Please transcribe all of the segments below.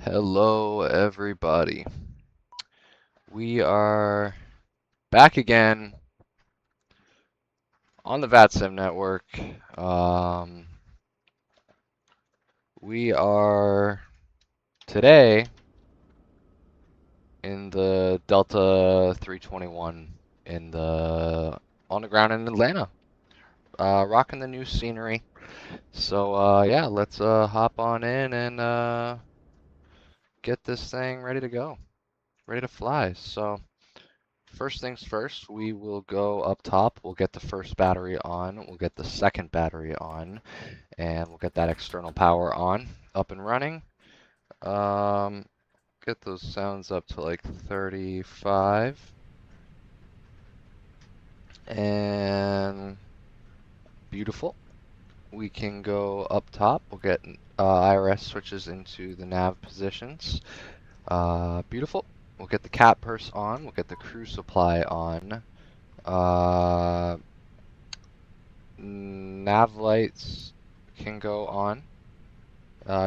Hello, everybody. We are back again on the VATSIM network. We are today in the Delta 321 on the ground in Atlanta, rocking the new scenery. So yeah, let's hop on in and get this thing ready to go, ready to fly. So. First things first, we will go up top. We'll get the first battery on. We'll get the second battery on. And we'll get that external power on, up and running. Get those sounds up to like 35. And beautiful. We can go up top. We'll get IRS switches into the nav positions. Beautiful. We'll get the cat purse on. We'll get the crew supply on. Nav lights can go on.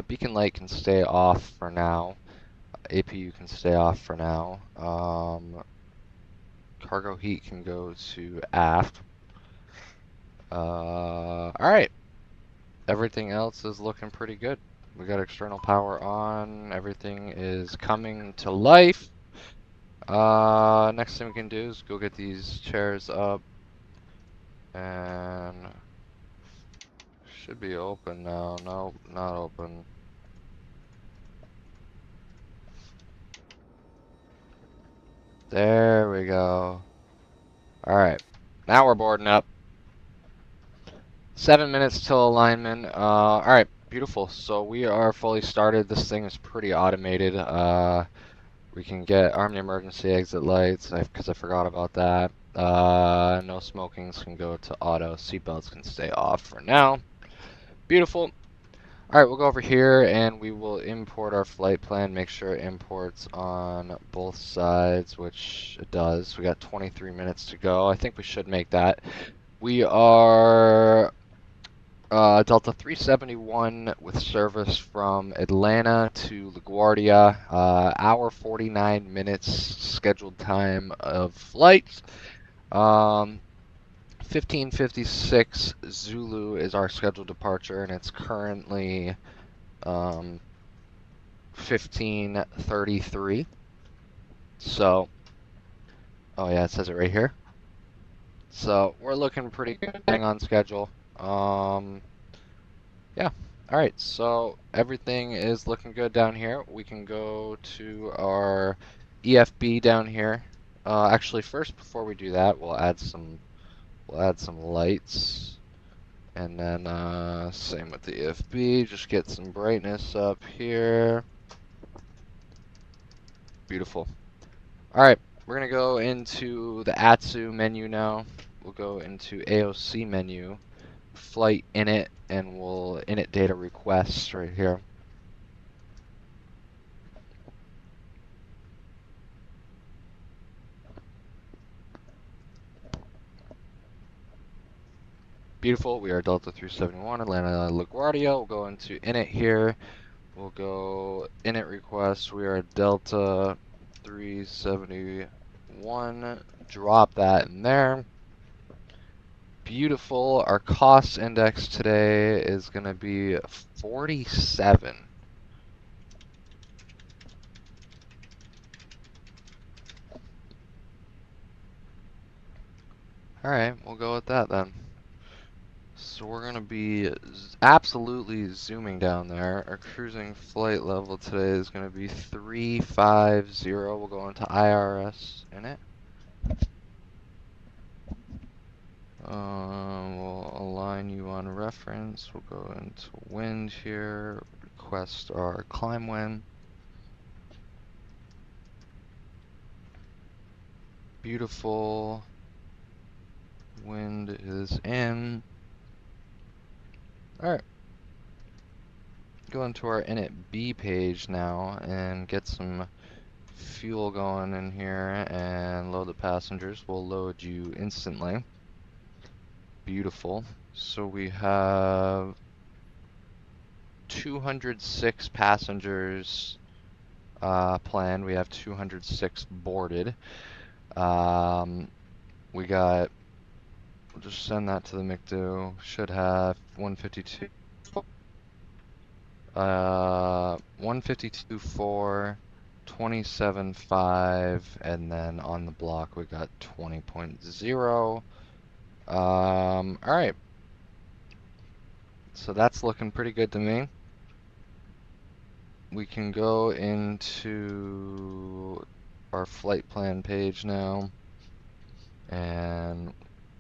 Beacon light can stay off for now. APU can stay off for now. Cargo heat can go to aft. Alright. Everything else is looking pretty good. We got external power on. Everything is coming to life. Next thing we can do is go get these chairs up. And should be open now. No, not open. There we go. Alright. Now we're boarding up. 7 minutes till alignment. Alright, beautiful. So we are fully started. This thing is pretty automated. We can get arm the emergency exit lights, because I forgot about that. No smokings can go to auto. Seatbelts can stay off for now. Beautiful. Alright, we'll go over here and we will import our flight plan. Make sure it imports on both sides, which it does. We got 23 minutes to go. I think we should make that. We are Delta 371 with service from Atlanta to LaGuardia. Hour 49 minutes scheduled time of flight. 15:56 Zulu is our scheduled departure, and it's currently 15:33. So, oh yeah, it says it right here. So we're looking pretty good, on schedule. Yeah. All right. So everything is looking good down here. We can go to our EFB down here. Actually, first, before we do that, we'll add some lights, and then same with the EFB. Just get some brightness up here. Beautiful. All right. We're gonna go into the ATSU menu now. We'll go into AOC menu, flight init, and we'll init data requests right here. Beautiful. We are Delta 371, Atlanta LaGuardia. We'll go into init here. We'll go init request. We are Delta 371. Drop that in there. Beautiful. Our cost index today is going to be 47. Alright, we'll go with that then. So we're going to be absolutely zooming down there. Our cruising flight level today is going to be 350. We'll go into IRS in it. We'll align you on reference. We'll go into wind here. Request our climb wind. Beautiful. Wind is in. Alright. Go into our init B page now and get some fuel going in here and load the passengers. We'll load you instantly. Beautiful. So we have 206 passengers planned. We have 206 boarded. We got, we'll just send that to the McDo. Should have 152, 152.4, 27.5, and then on the block we got 20.0. Alright. So that's looking pretty good to me. We can go into our flight plan page now and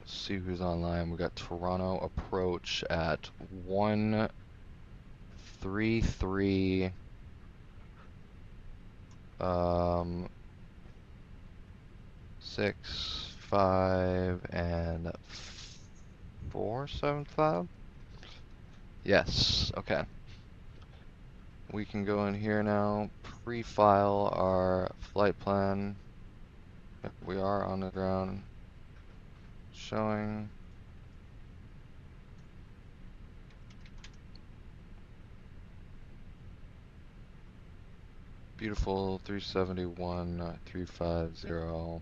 see who's online. We got Toronto approach at 133 6.5 and 4.75. Yes, okay. We can go in here now, pre-file our flight plan. We are on the ground. Showing. Beautiful 371, 350.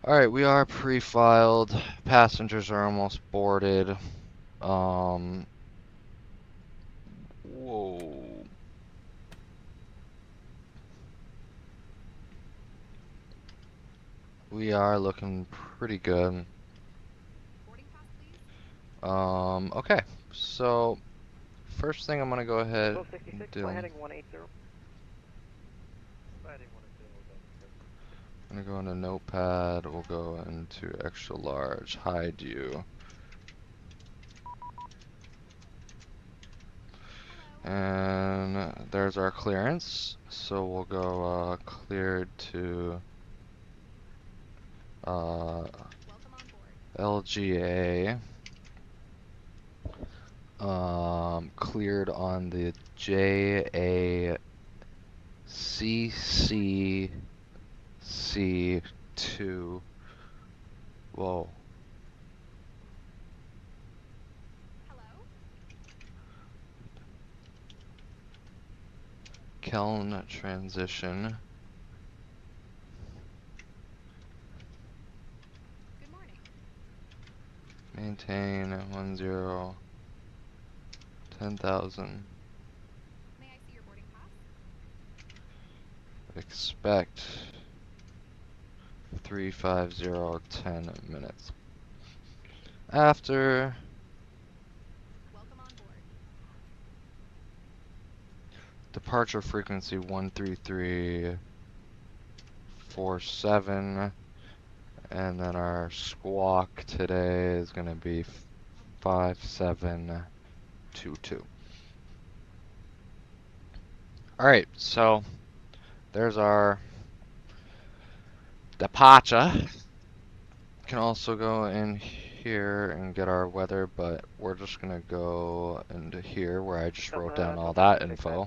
Alright, we are pre-filed. Passengers are almost boarded. Whoa. We are looking pretty good. Okay, so first thing I'm gonna go ahead and do. I'm gonna go into Notepad. We'll go into extra large, hide you. And there's our clearance. So we'll go cleared to LGA. Cleared on the JACCC2. Whoa. Keln transition. Good morning. Maintain 10 10,000. May I see your boarding pass? Expect 350 10 minutes. After Welcome on board. departure frequency 13347, and then our squawk today is going to be 5722. Alright, so there's our departure. Can also go in here and get our weather, but we're just gonna go into here where I just wrote down all that info.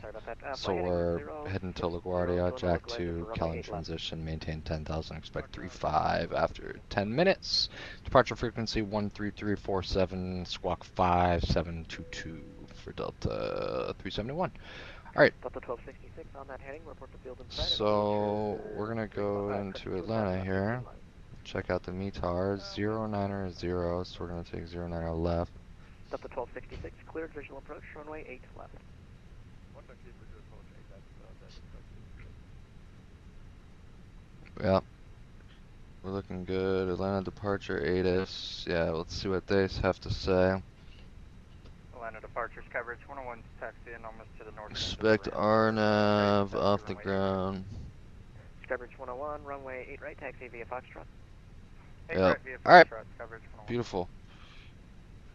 So we're heading to LaGuardia, Jack 2, Keln transition, maintain 10,000, expect 35 after 10 minutes. Departure frequency 13347, squawk 5722 for Delta 371. Alright. Delta 1266 on that heading, report to field inside. So we're gonna go into Atlanta here. Check out the METARs, 09er 0, so we're going to take 09er left. Delta 1266, cleared visual approach, runway 8 left. Yep. We're looking good. Atlanta departure 8S. Yeah, let's see what they have to say. Atlanta departures coverage 101 taxi in almost to the north. Expect RNAV off the ground. Coverage 101, runway 8 right, taxi via Foxtrot. Yep. Alright. Beautiful.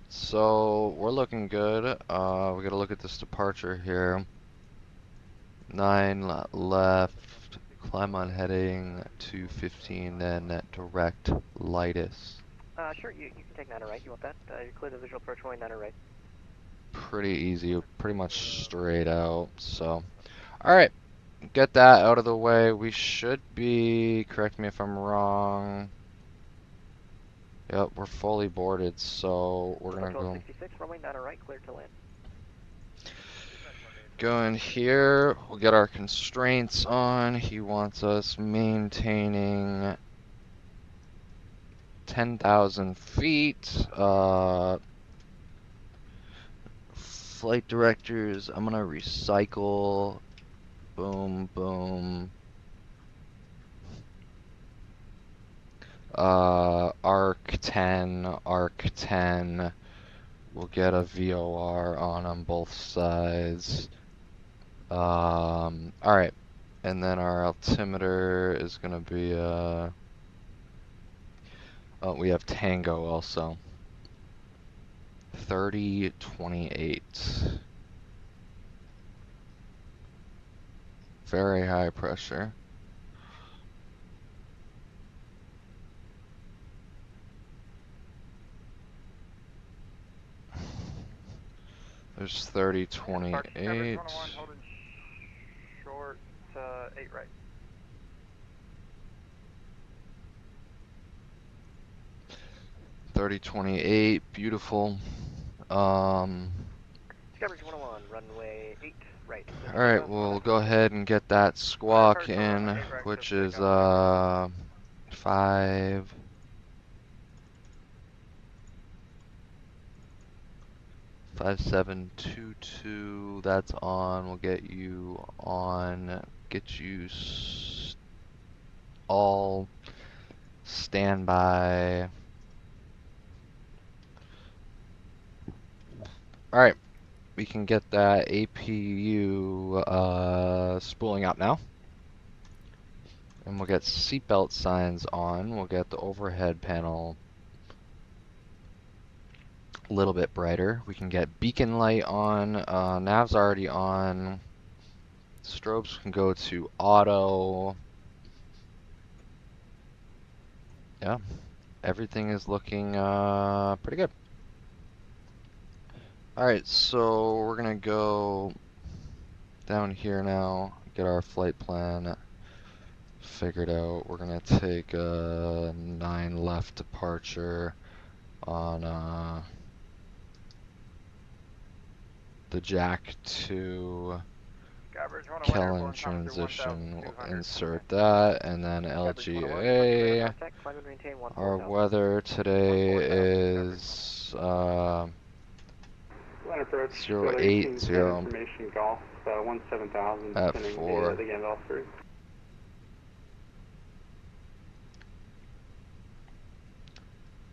So, we're looking good. We gotta look at this departure here. 9 left. Climb on heading 215, then direct Lightus. Sure, you can take 9 right. You want that? You clear the visual approach runway 9 right. Pretty easy. Pretty much straight out. So, alright. Get that out of the way. We should be, correct me if I'm wrong. Yep, we're fully boarded, so we're gonna go. 1266, runway 9 right, cleared to land. go in here, we'll get our constraints on. He wants us maintaining 10,000 feet. Flight directors, I'm gonna recycle. Boom, boom. Arc 10, Arc 10. We'll get a VOR on both sides. Alright. And then our altimeter is gonna be, oh, we have Tango also. 3028. Very high pressure. There's 3028. Coverage 101, holding short 8 right. Beautiful. Coverage 101, runway 8 right. Alright, we'll go ahead and get that squawk in, which is 5722. That's on. We'll get you on. Get you all standby. Alright, we can get that APU spooling out now. And we'll get seatbelt signs on. We'll get the overhead panel a little bit brighter. We can get beacon light on. Nav's already on. Strobes can go to auto. Yeah, everything is looking pretty good. Alright, so we're gonna go down here now, get our flight plan figured out. We're gonna take a 9 left departure on the Jack to Kellen transition. We'll insert that, and then LGA. Our weather today is 080 information golf 17000 at 4. again all through.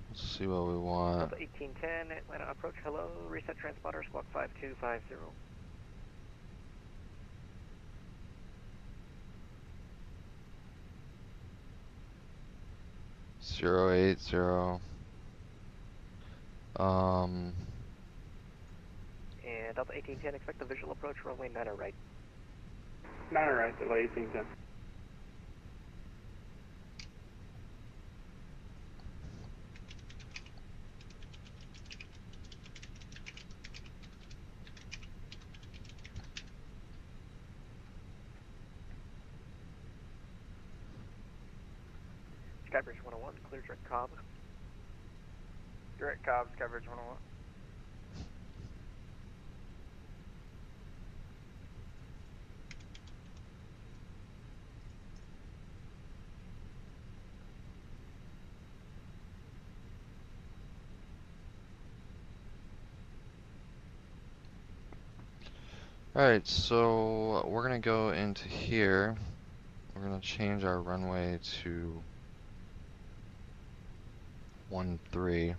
Let's see what we want. 1810, Atlanta approach, hello, reset transponder, squawk 5250. 080. And Delta 1810, expect the visual approach, runway 9 right. 9 right, delay 1810. Skybridge 101, clear direct Cobb. Direct Cobb, Skybridge 101. Alright, so we're gonna go into here. We're gonna change our runway to 13.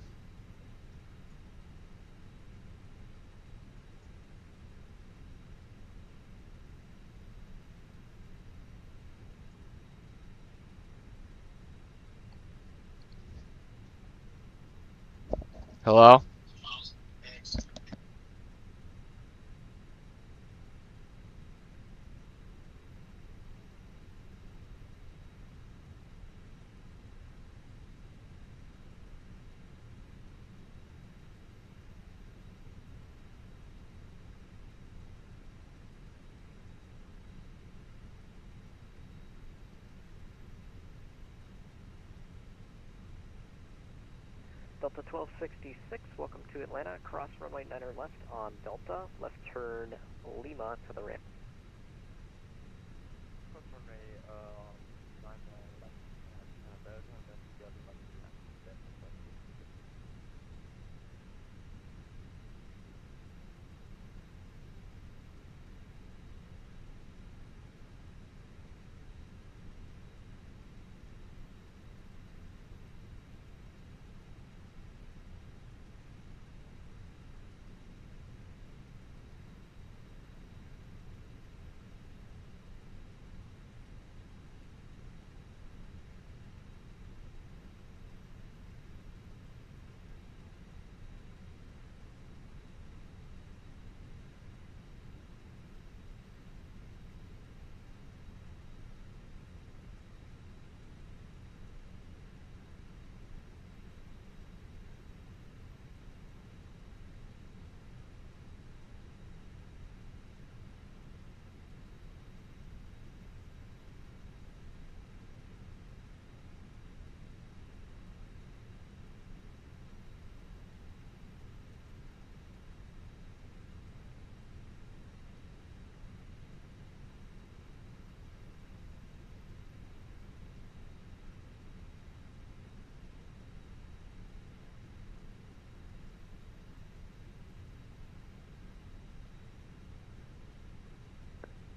Hello? Delta 1266, welcome to Atlanta. Cross runway 9er left on Delta. Left turn Lima to the ramp. Cross runway 9 left at Bergen, and then the other left at Delta.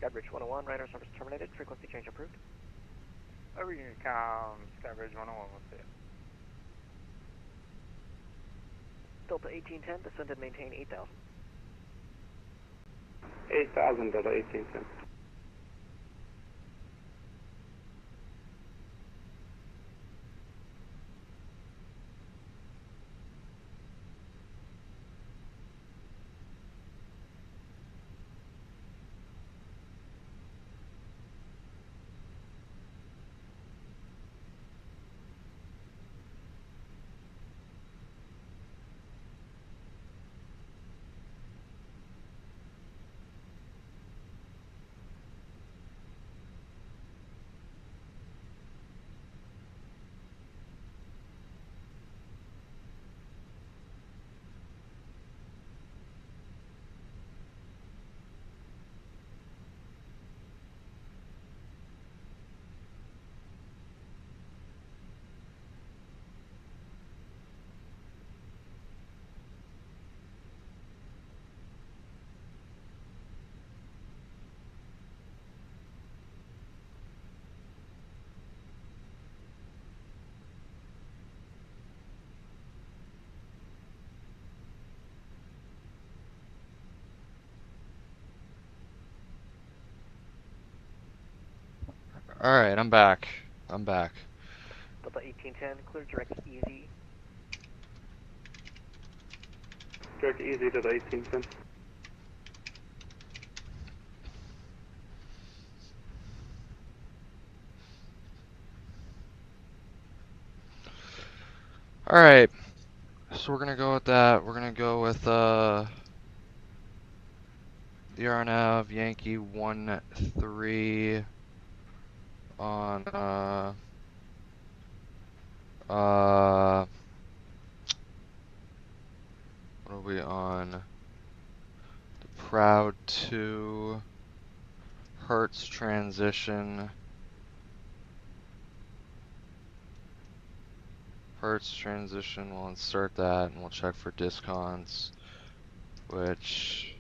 Skybridge 101, radar service terminated. Frequency change approved. Over Union Com, Skybridge 101, we'll see you. Delta 1810, descend and maintain 8,000. 8,000 Delta 1810. Alright, I'm back. I'm back. Delta 1810, clear direct easy. Direct easy Delta 1810. Alright, so we're gonna go with that. We're gonna go with the RNAV Yankee 1-3 on what are we on? The Proud 2 Hertz transition. Hertz transition, we'll insert that and we'll check for discons, which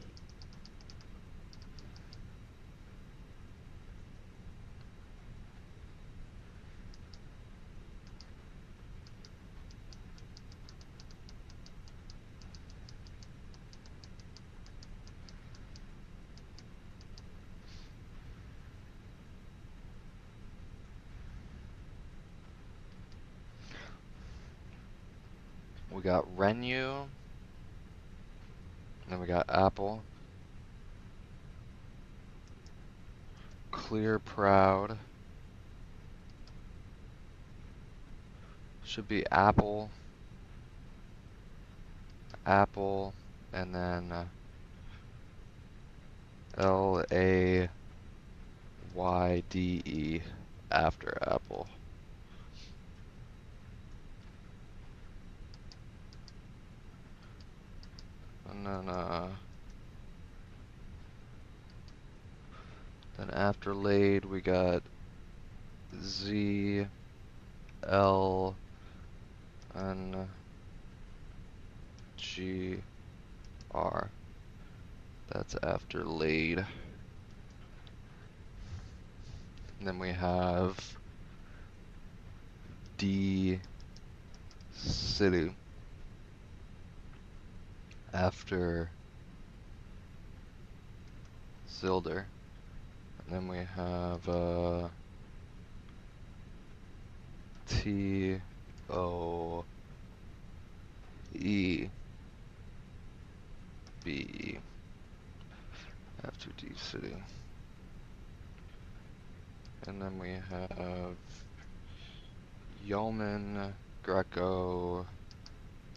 we got Renu, and then we got Apple, Clear Proud, should be Apple, Apple, and then LAYDE after Apple. after laid, we got Z, L, N, G, R. That's after laid. And then we have D, city after Zilder. And then we have T, O, E, B after D city. And then we have Yeoman, Greco,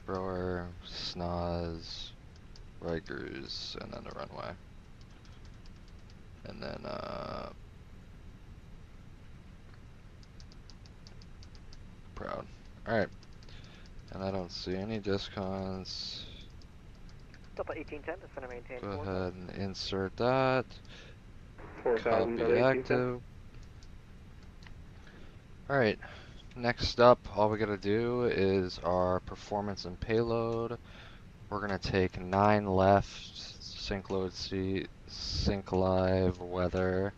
Brewer, Snoz, Rikers, and then the runway. And then Proud. Alright. And I don't see any discons. Delta 1810, descend and maintain. Go forward. ahead and insert that. 4,000 Copy at 18 cents. active. Alright. Next up, all we gotta do is our performance and payload. We're gonna take 9 left, sync load seat, sync live, weather,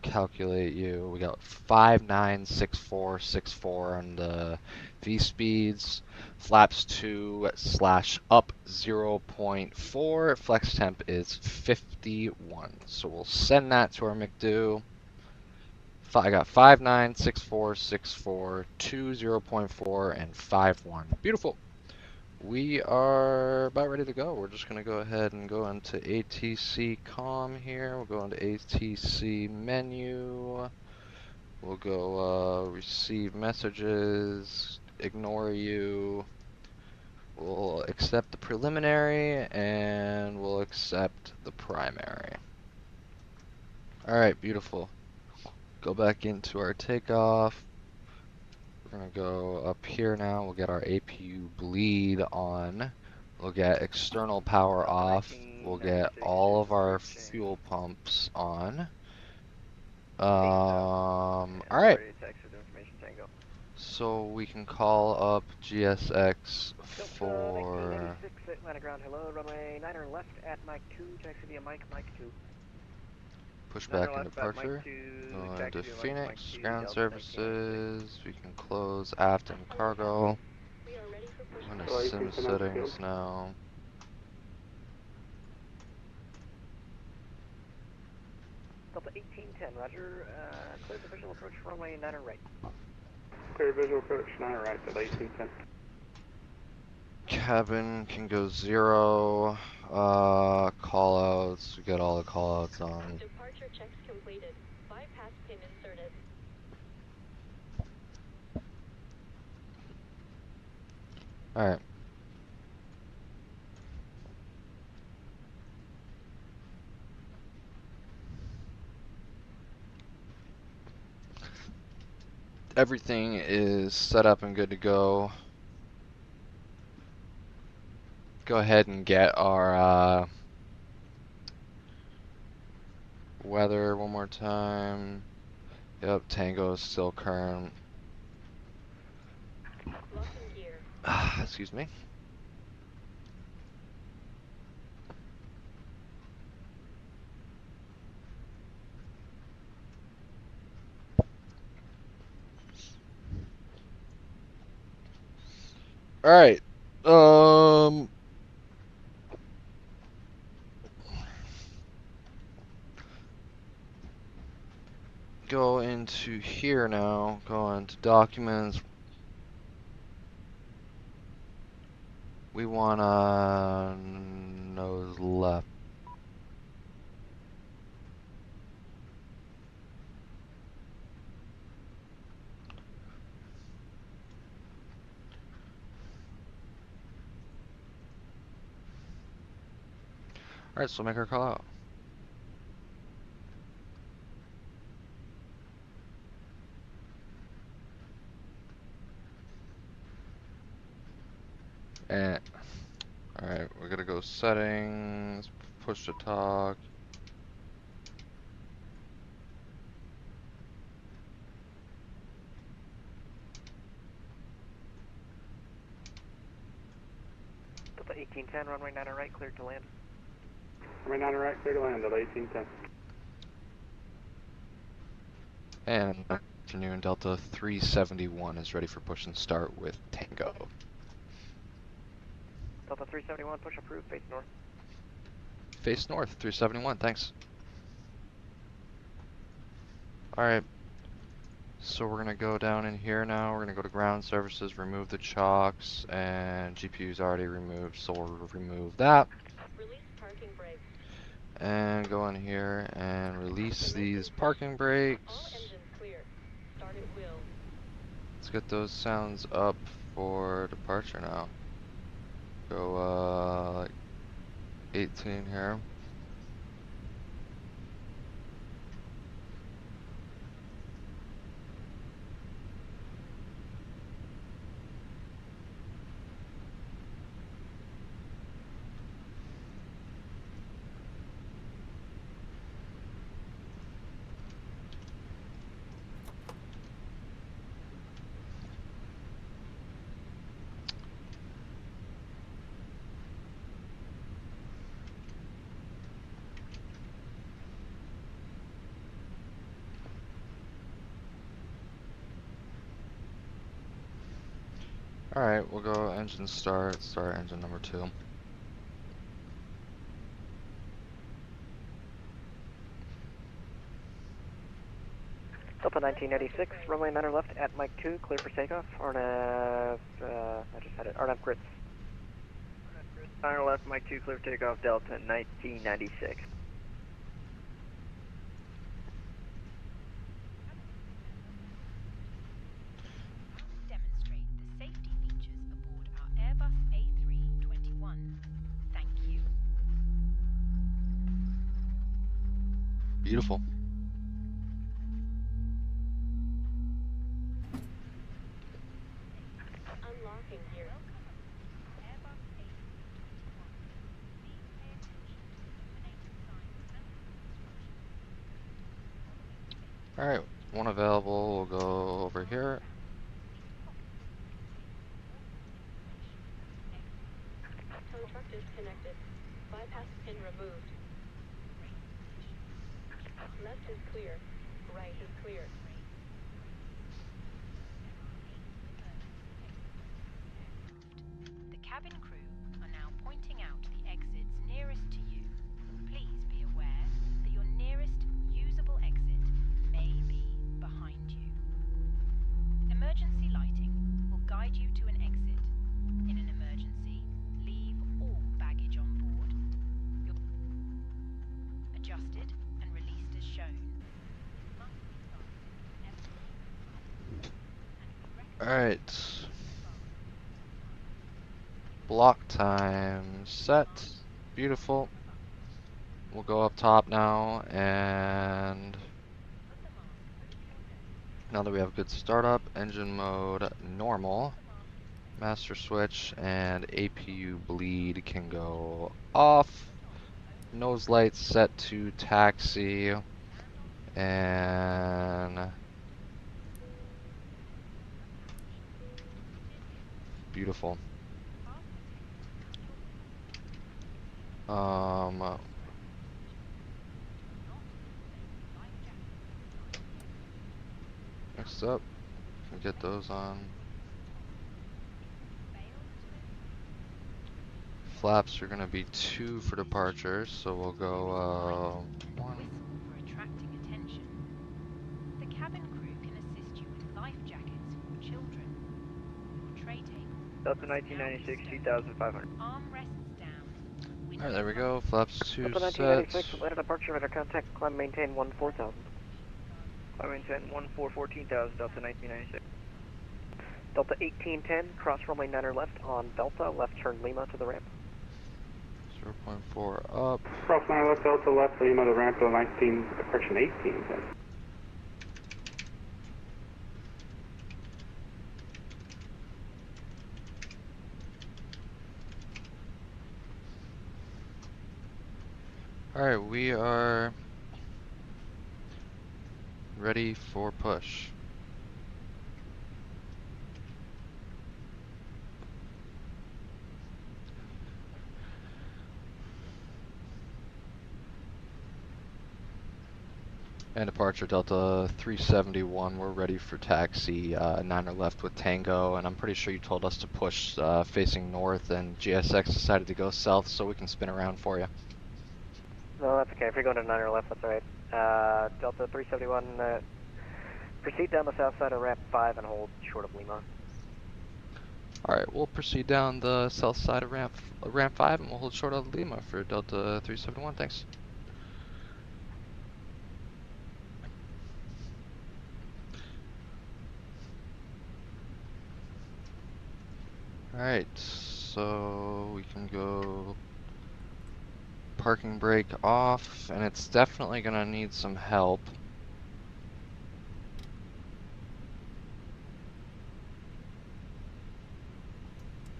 calculate you. We got 596464 on the V speeds, flaps 2/up 0.4, flex temp is 51. So we'll send that to our McDo. I got 596464, 2 0.4, and 51. Beautiful. We are about ready to go. We're just going to go ahead and go into ATC COM here. We'll go into ATC menu. We'll go receive messages, ignore you. We'll accept the preliminary, and we'll accept the primary. Alright, beautiful. Go back into our takeoff. We're going to go up here now. We'll get our APU bleed on. We'll get external power off. We'll get all of our fuel pumps on. Alright. So we can call up GSX for... 86, Atlanta ground, hello, runway 9er left at Mike 2, taxi via Mike 2. push back into left at Mike departure. 2, Go taxi into via Mike Phoenix, 2, ground Delta services. We can close aft and cargo. I'm So into sim 18 cents settings field. now. Delta 1810, roger, clear the visual approach runway 9er right. Clear visual approach, 9 right at 18 cents. Cabin can go 0. Call outs. We got all the call outs on. Departure checks completed. Bypass pin inserted. Alright. Everything is set up and good to go. Go ahead and get our weather one more time. Yep, Tango is still current. Locking gear. Excuse me. Alright. Go into here now. Go into documents. We wanna nose left. Alright, so make our call out. And alright, we're gonna go settings, push to talk. 1810, runway 9 right, cleared to land. Runway 9 right, clear to land, Delta 1810. And afternoon, Delta 371 is ready for push and start with Tango. Delta 371, push approved, face north. Face north, 371, thanks. Alright, so we're gonna go down in here now. We're gonna go to ground services, remove the chocks, and GPU's already removed, so we'll remove that. Release parking brakes. And go in here and release these parking All brakes. engines clear. Start at wheel. Let's get those sounds up for departure now. Go like 18 here. Alright, we'll go engine start engine number 2. Delta 1986, runway 9 left at Mike 2, clear for takeoff. RNAV, I just had it, RNAV grits. 9 left, Mike 2, clear for takeoff, Delta 1996. Demonstrate the safety features aboard our Airbus A321. Thank you. Beautiful. Unlocking gear. Airbus A321. Please pay attention to illuminated signs and instructions. Alright, one available, we'll go over here. Tow truck disconnected. Bypass pin removed. Left is clear. Right is clear. The cabin crew are now pointing out the exits nearest to you. Please be aware that your nearest usable exit may be behind you. Emergency lighting will guide you to an exit. In an emergency, leave all baggage on board. You're adjusted and released as shown. Alright. Block time set. Beautiful. We'll go up top now, and now that we have good startup, engine mode normal, master switch and APU bleed can go off. Nose lights set to taxi, and beautiful. Next up, can get those on. Flaps are gonna be 2 for departures, so we'll go 1. Whistle for attracting attention. The cabin crew can assist you with life jackets for children. Your tray table. Delta 1996, 2500. Armrests down. Alright, there we go. Flaps 2 Delta set. 1996, landed departure, radar contact, climb maintain 14,000. Climb maintain 14,000, Delta 1996. Delta 1810, cross runway 9 left on Delta, left turn Lima to the ramp. 0.4 up. Cross 9 left, Delta left, Lima to ramp to 19, correction 1810. Alright, we are ready for push. And departure Delta 371, we're ready for taxi, 9er left with Tango, and I'm pretty sure you told us to push facing north, and GSX decided to go south, so we can spin around for you. No, that's okay. If you're going to 9 or left, that's alright. Delta 371, proceed down the south side of ramp 5 and hold short of Lima. Alright, we'll proceed down the south side of ramp 5, and we'll hold short of Lima for Delta 371, thanks. Alright, so we can go parking brake off, and it's definitely gonna need some help.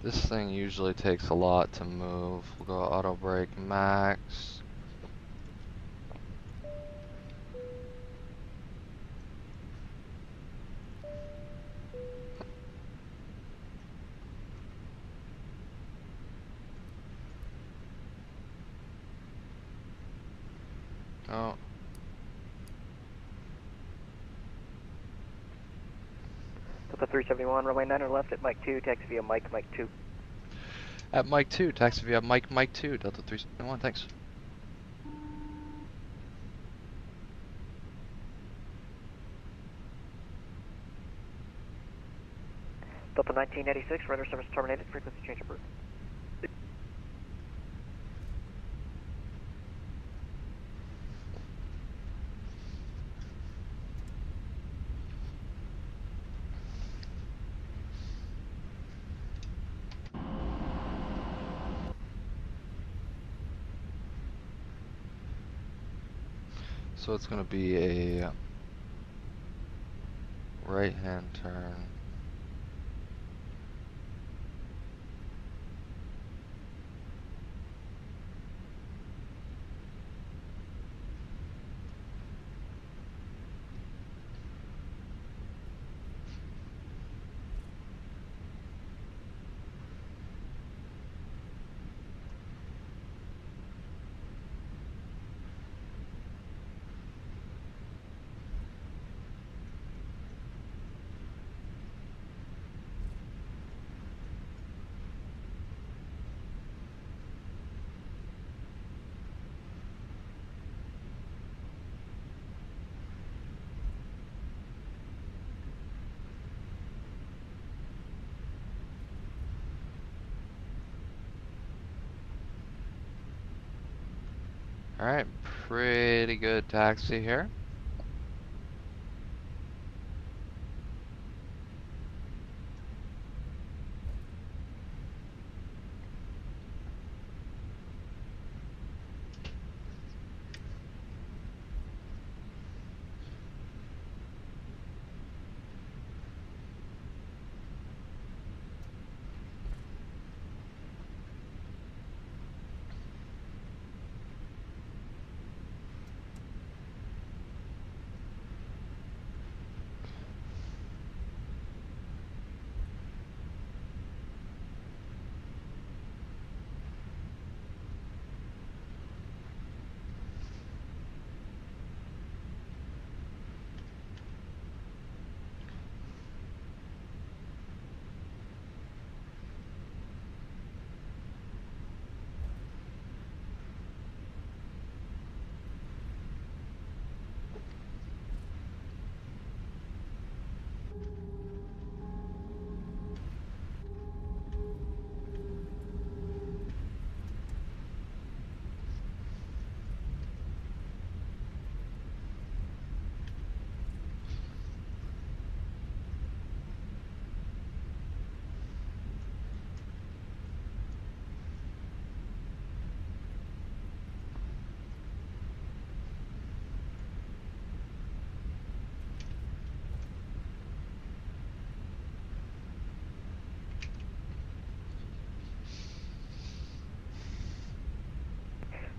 This thing usually takes a lot to move. We'll go auto brake max. Oh. Delta 371, runway 9 or left at Mike 2, taxi via Mike 2. At Mike 2, taxi via Mike 2, Delta 371, thanks. Delta 1986, radar service terminated, frequency change approved. So it's gonna be a right-hand turn. Alright, pretty good taxi here.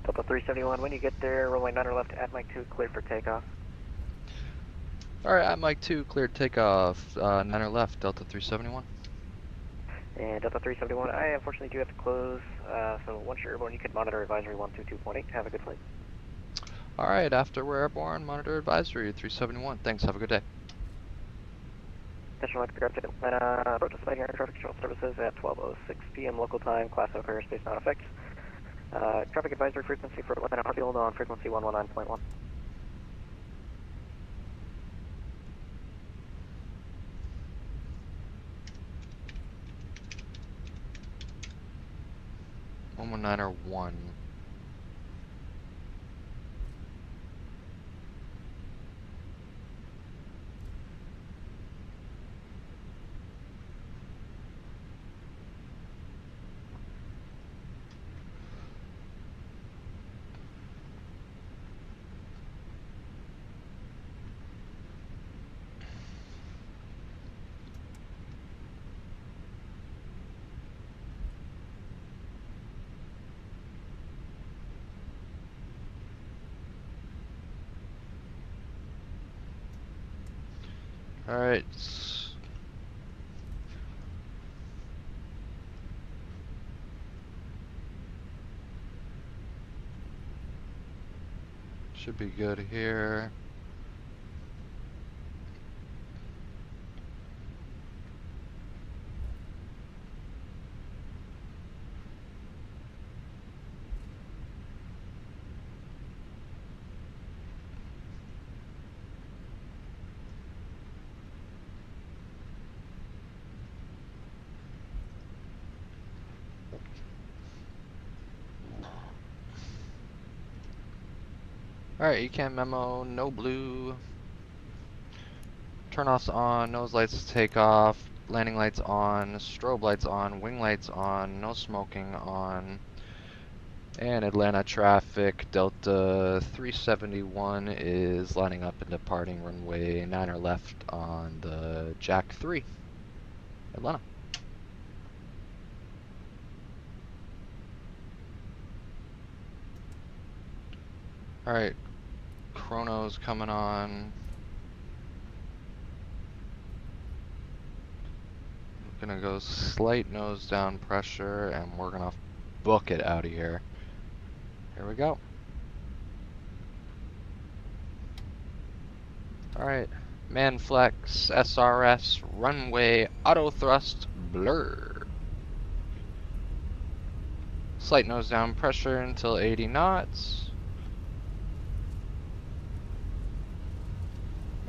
Delta 371, when you get there, runway 9 or left at Mike 2, cleared for takeoff. Alright, at Mike 2, cleared takeoff, 9er left, Delta 371. And Delta 371, I unfortunately do have to close, so once you're airborne, you can monitor advisory 122.8. Have a good flight. Alright, after we're airborne, monitor advisory 371. Thanks, have a good day. Attention, like the guard to Atlanta, approach to air traffic control services at 12:06 p.m. local time, class O airspace not effect. Traffic advisory frequency for Atlanta Hartfield on frequency 119.1. One 1. Alright. Should be good here. Alright, ECAM memo, no blue. Turn offs on, nose lights take off, landing lights on, strobe lights on, wing lights on, no smoking on. And Atlanta traffic, Delta 371 is lining up and departing runway 9 left on the Jack 3, Atlanta. Alright, chrono's coming on. Gonna go slight nose down pressure and we're gonna book it out of here. Here we go. Alright, Manflex, SRS, runway, auto thrust, blur. Slight nose down pressure until 80 knots.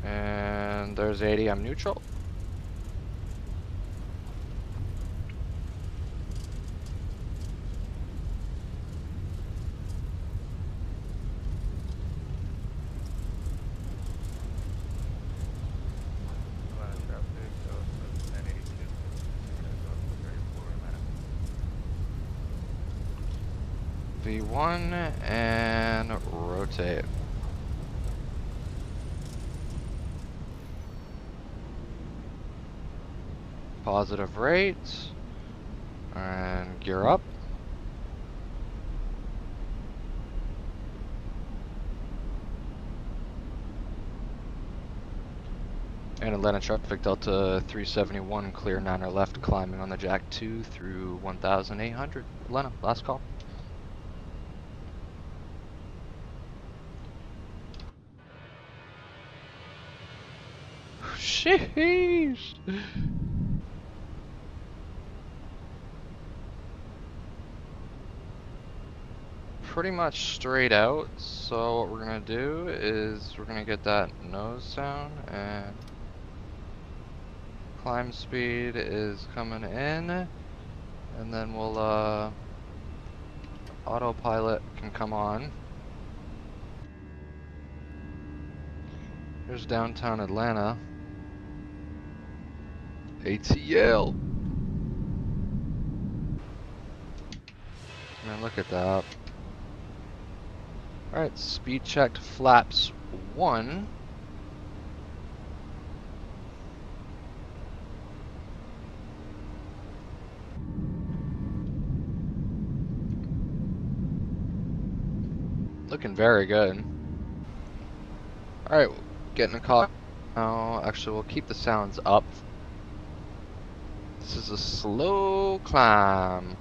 And there's 80, I'm neutral. Atlanta traffic, so it's 1082. V1 and rotate. Positive rate. And gear up. And Atlanta traffic, Delta 371, clear 9 left, climbing on the Jack 2 through 1,800. Atlanta, last call. Sheesh! Pretty much straight out, so what we're gonna do is we're gonna get that nose down, and climb speed is coming in, and then we'll autopilot can come on. Here's downtown Atlanta. ATL. Man, look at that. Alright, speed checked flaps 1. Looking very good. Alright, getting a call. Oh, actually, we'll keep the sounds up. This is a slow climb.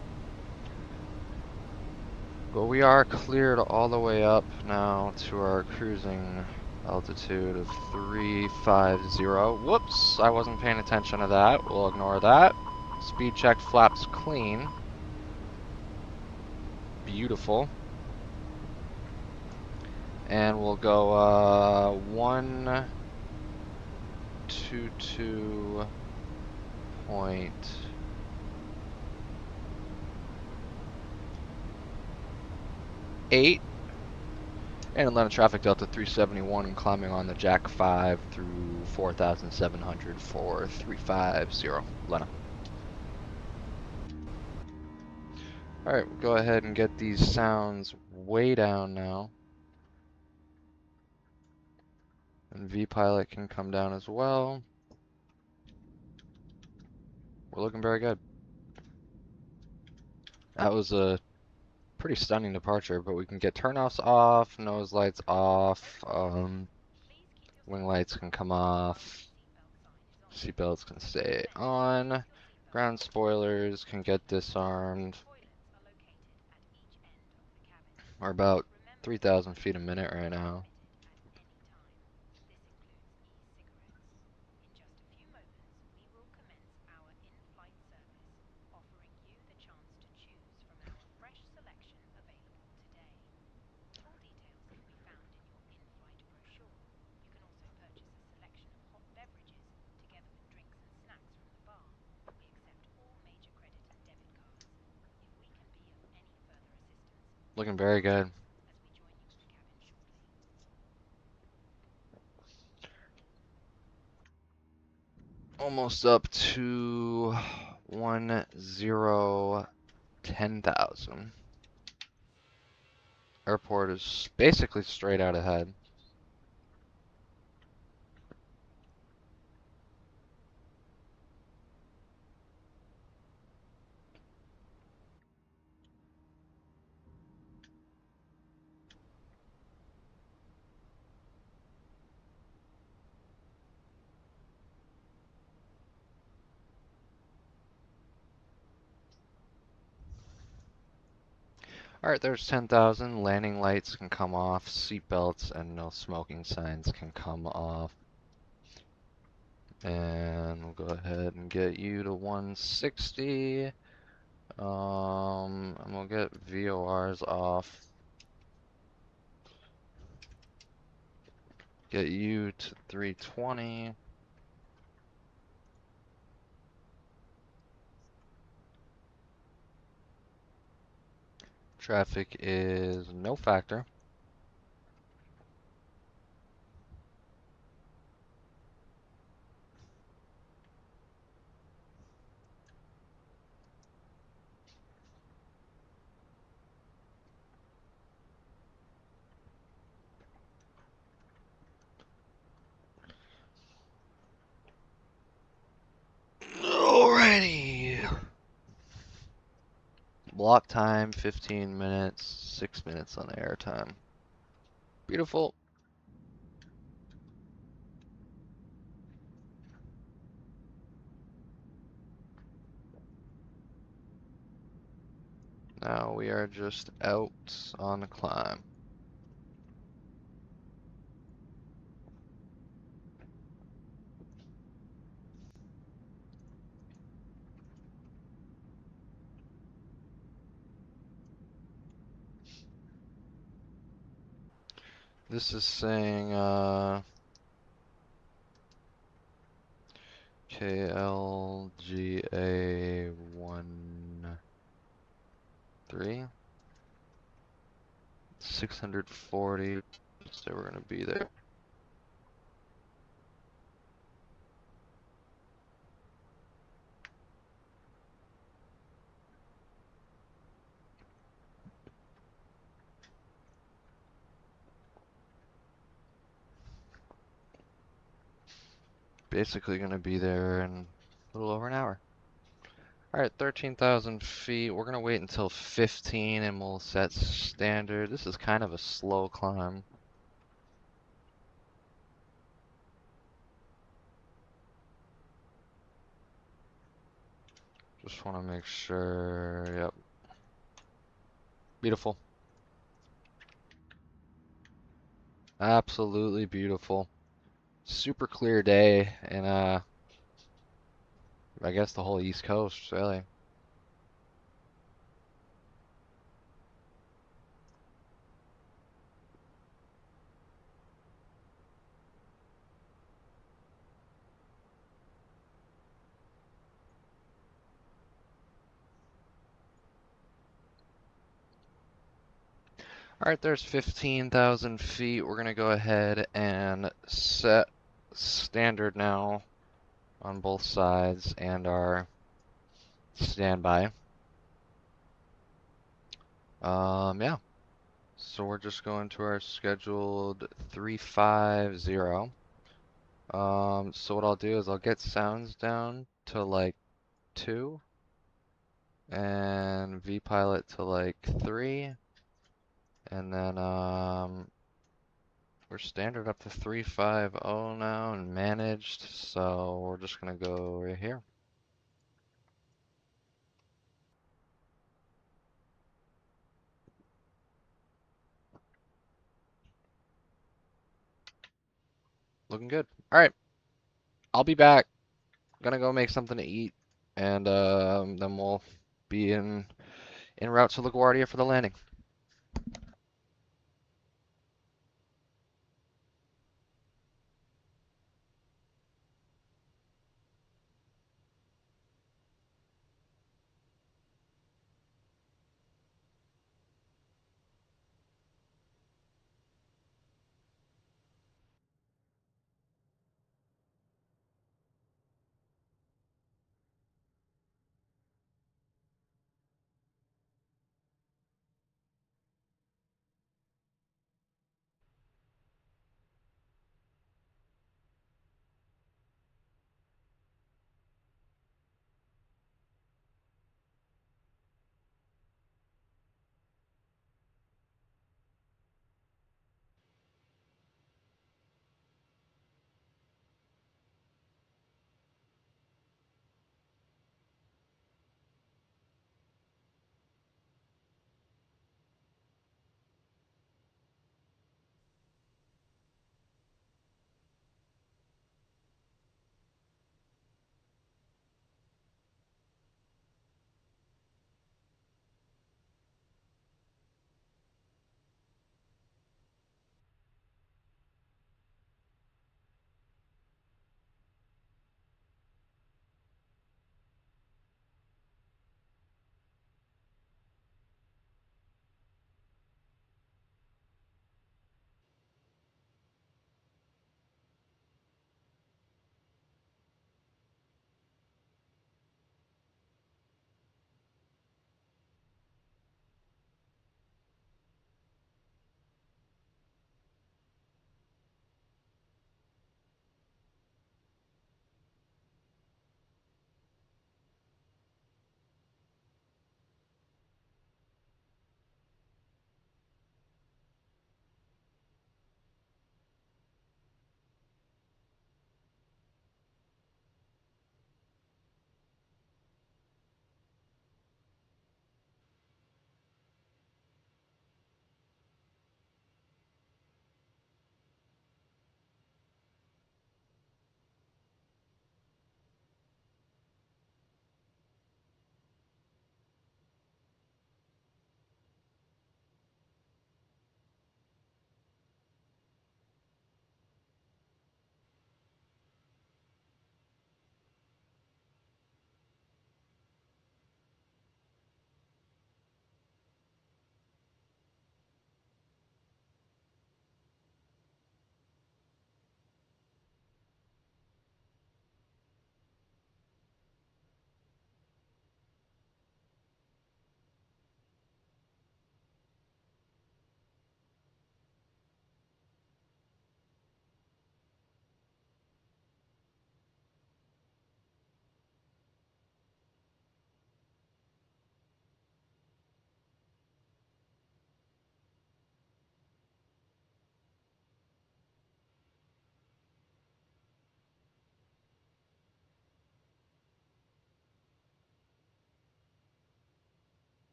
But we are cleared all the way up now to our cruising altitude of 350. Whoops, I wasn't paying attention to that. We'll ignore that. Speed check, flaps clean. Beautiful. And we'll go 122.8. And Atlanta traffic Delta 371 and climbing on the Jack 5 through 4,700 for 350. Atlanta. Alright, we'll go ahead and get these sounds way down now. And V-Pilot can come down as well. We're looking very good. That was a pretty stunning departure, but we can get turnoffs off, nose lights off, wing lights can come off, seatbelts can stay on, ground spoilers can get disarmed. We're about 3,000 feet a minute right now. Looking very good. Almost up to 10,000. Airport is basically straight out ahead. Alright, there's 10,000. Landing lights can come off. Seatbelts and no smoking signs can come off. And we'll go ahead and get you to 160. And we'll get VORs off. Get you to 320. Traffic is no factor. Alrighty. Block time 15 minutes, 6 minutes on the air time. Beautiful. Now we are just out on the climb. This is saying KATL-KLGA-KATL 640, so we're gonna be there. Basically gonna be there in a little over an hour. Alright, 13,000 feet. We're gonna wait until 15 and we'll set standard. This is kind of a slow climb. Just want to make sure, yep. Beautiful. Absolutely beautiful. Super clear day in I guess the whole East Coast, really. Alright, there's 15,000 feet. We're gonna go ahead and set standard now on both sides and our standby. Yeah. So we're just going to our scheduled 350. So what I'll do is I'll get sounds down to like 2 and VPilot to like 3, and then we're standard up to 350 now and managed, so we're just gonna go right here. Looking good. Alright, I'll be back. Gonna go make something to eat, and then we'll be en route to LaGuardia for the landing.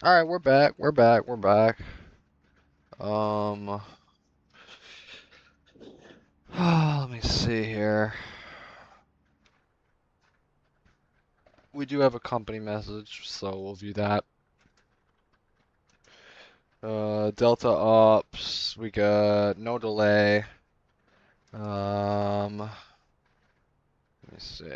All right, we're back. We're back. We're back. Um, let me see here. We do have a company message, so we'll view that. Delta Ops, we got no delay. Let me see.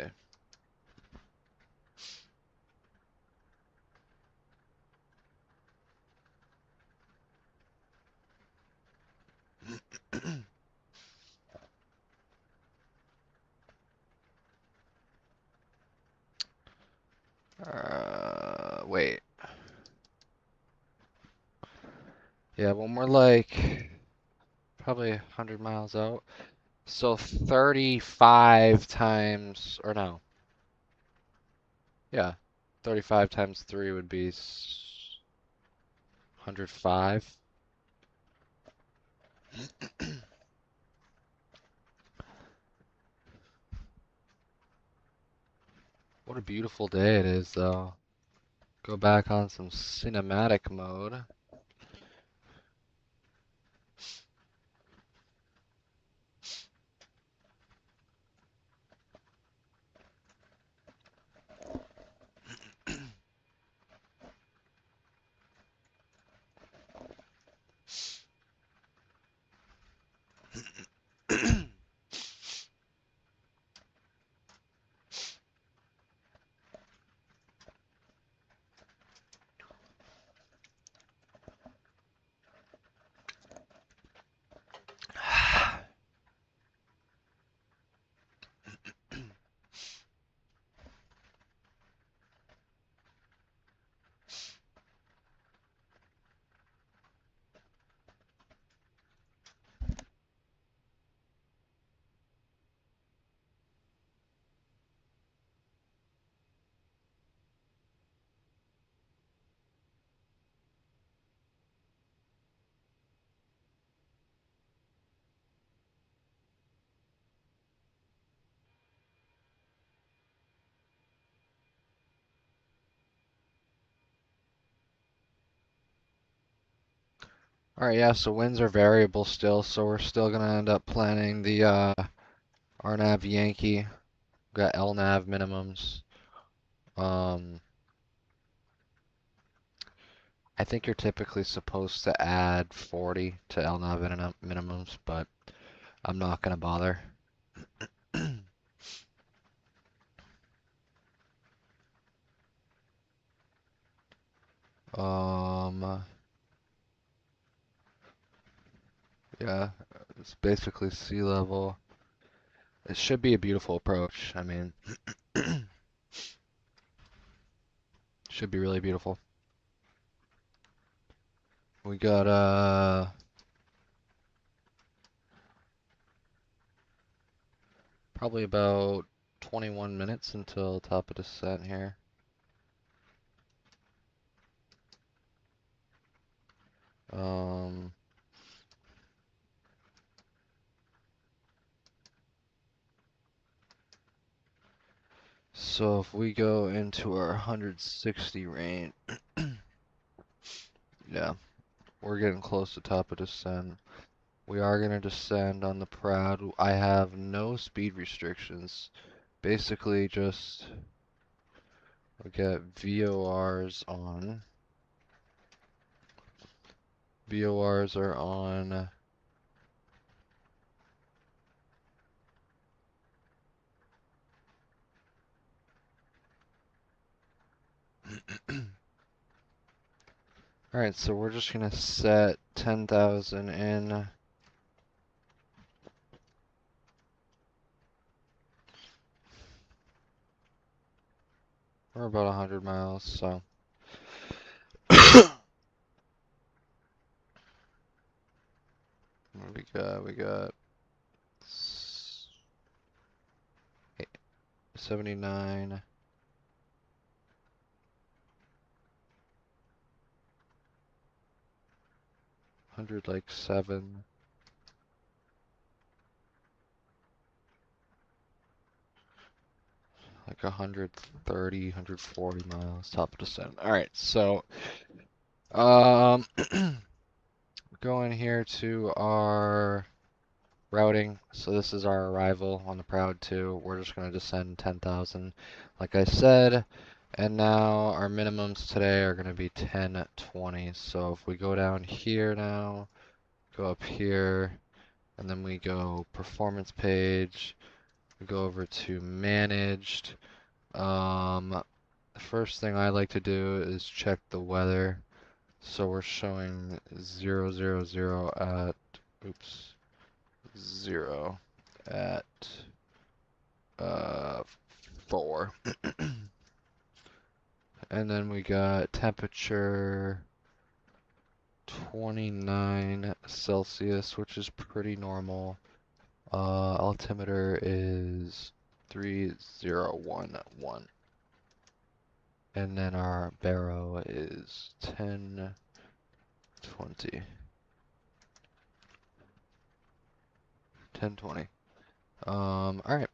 Wait. Yeah, when we're like probably 100 miles out. So 35 times, or no. Yeah, 35 times 3 would be 105. What a beautiful day it is, though. Go back on some cinematic mode. Alright, yeah, so winds are variable still, so we're still gonna end up planning the RNAV Yankee. We've got LNAV minimums. I think you're typically supposed to add 40 to LNAV minimums, but I'm not gonna bother. Yeah, it's basically sea level. It should be a beautiful approach. I mean, should be really beautiful. We got probably about 21 minutes until top of descent here. So if we go into our 160 range, yeah, we're getting close to top of descent. We are going to descend on the Proud. I have no speed restrictions. Basically just we get VORs on. VORs are on. Alright, so we're just going to set 10,000 in. We're about 100 miles, so. What we got 79. 100 like 7. Like 130, 140 miles top of descent. Alright, so Going here to our routing. So this is our arrival on the Proud 2. We're just going to descend 10,000, like I said. And now our minimums today are going to be 1020. So if we go down here now, go up here, and then we go performance page, we go over to managed. The first thing I like to do is check the weather. So we're showing 000 at, oops, 0 at 4. And then we got temperature 29 Celsius, which is pretty normal. Altimeter is 3011. And then our baro is 1020. 1020. Alright.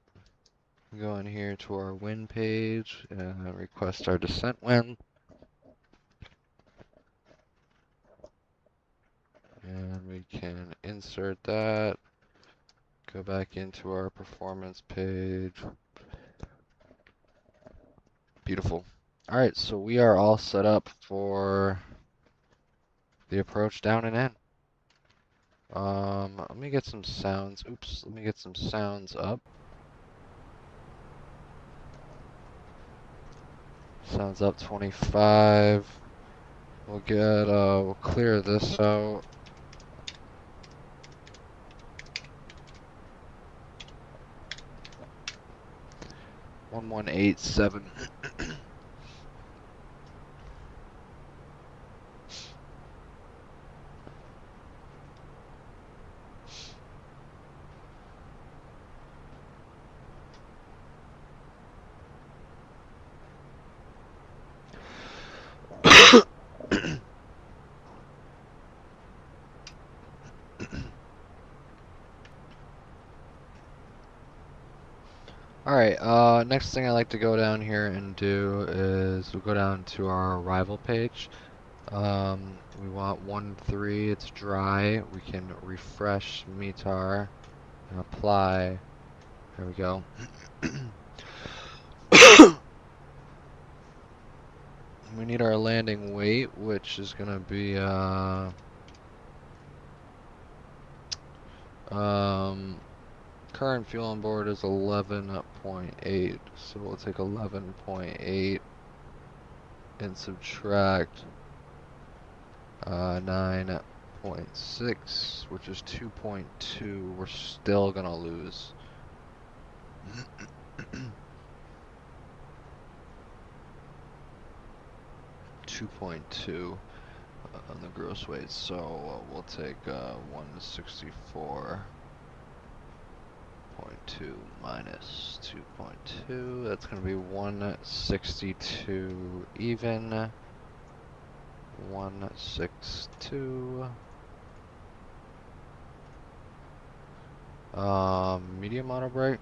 Go in here to our wind page and request our descent wind. And we can insert that. Go back into our performance page. Beautiful. Alright, so we are all set up for the approach down and in. Let me get some sounds. Oops, let me get some sounds up. Sounds up 25. We'll get, we'll clear this out. One 187. Alright, next thing I like to go down here and do is we'll go down to our arrival page. We want 1.3, it's dry. We can refresh METAR and apply. There we go. We need our landing weight, which is gonna be current fuel on board is 11.8, so we'll take 11.8 and subtract 9.6, which is 2.2. We're still gonna lose. 2.2 on the gross weight, so we'll take 164.2 minus 2.2. That's going to be 162 even. 162. Medium auto brake.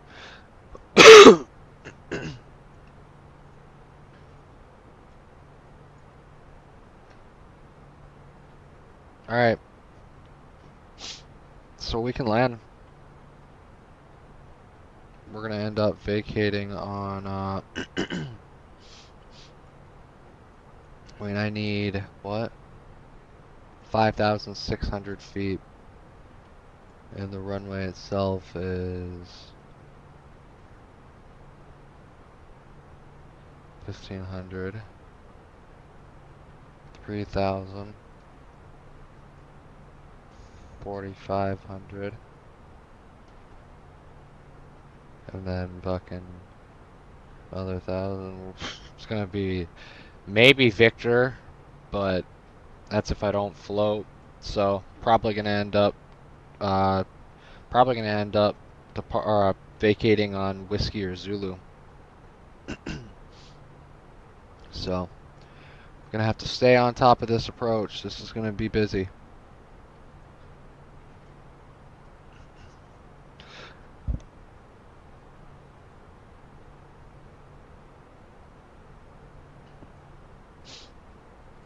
Alright. So we can land. We're going to end up vacating on, I mean, I need, what? 5,600 feet. And the runway itself is 1,500. 3,000. 4,500. And then fucking another 1,000. It's gonna be maybe Victor, but that's if I don't float. So probably gonna end up vacating on Whiskey or Zulu. So gonna have to stay on top of this approach. This is gonna be busy.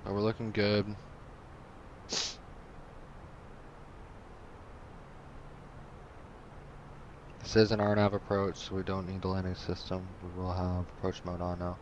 But we're looking good. This is an RNAV approach, so we don't need the landing system. We will have approach mode on now.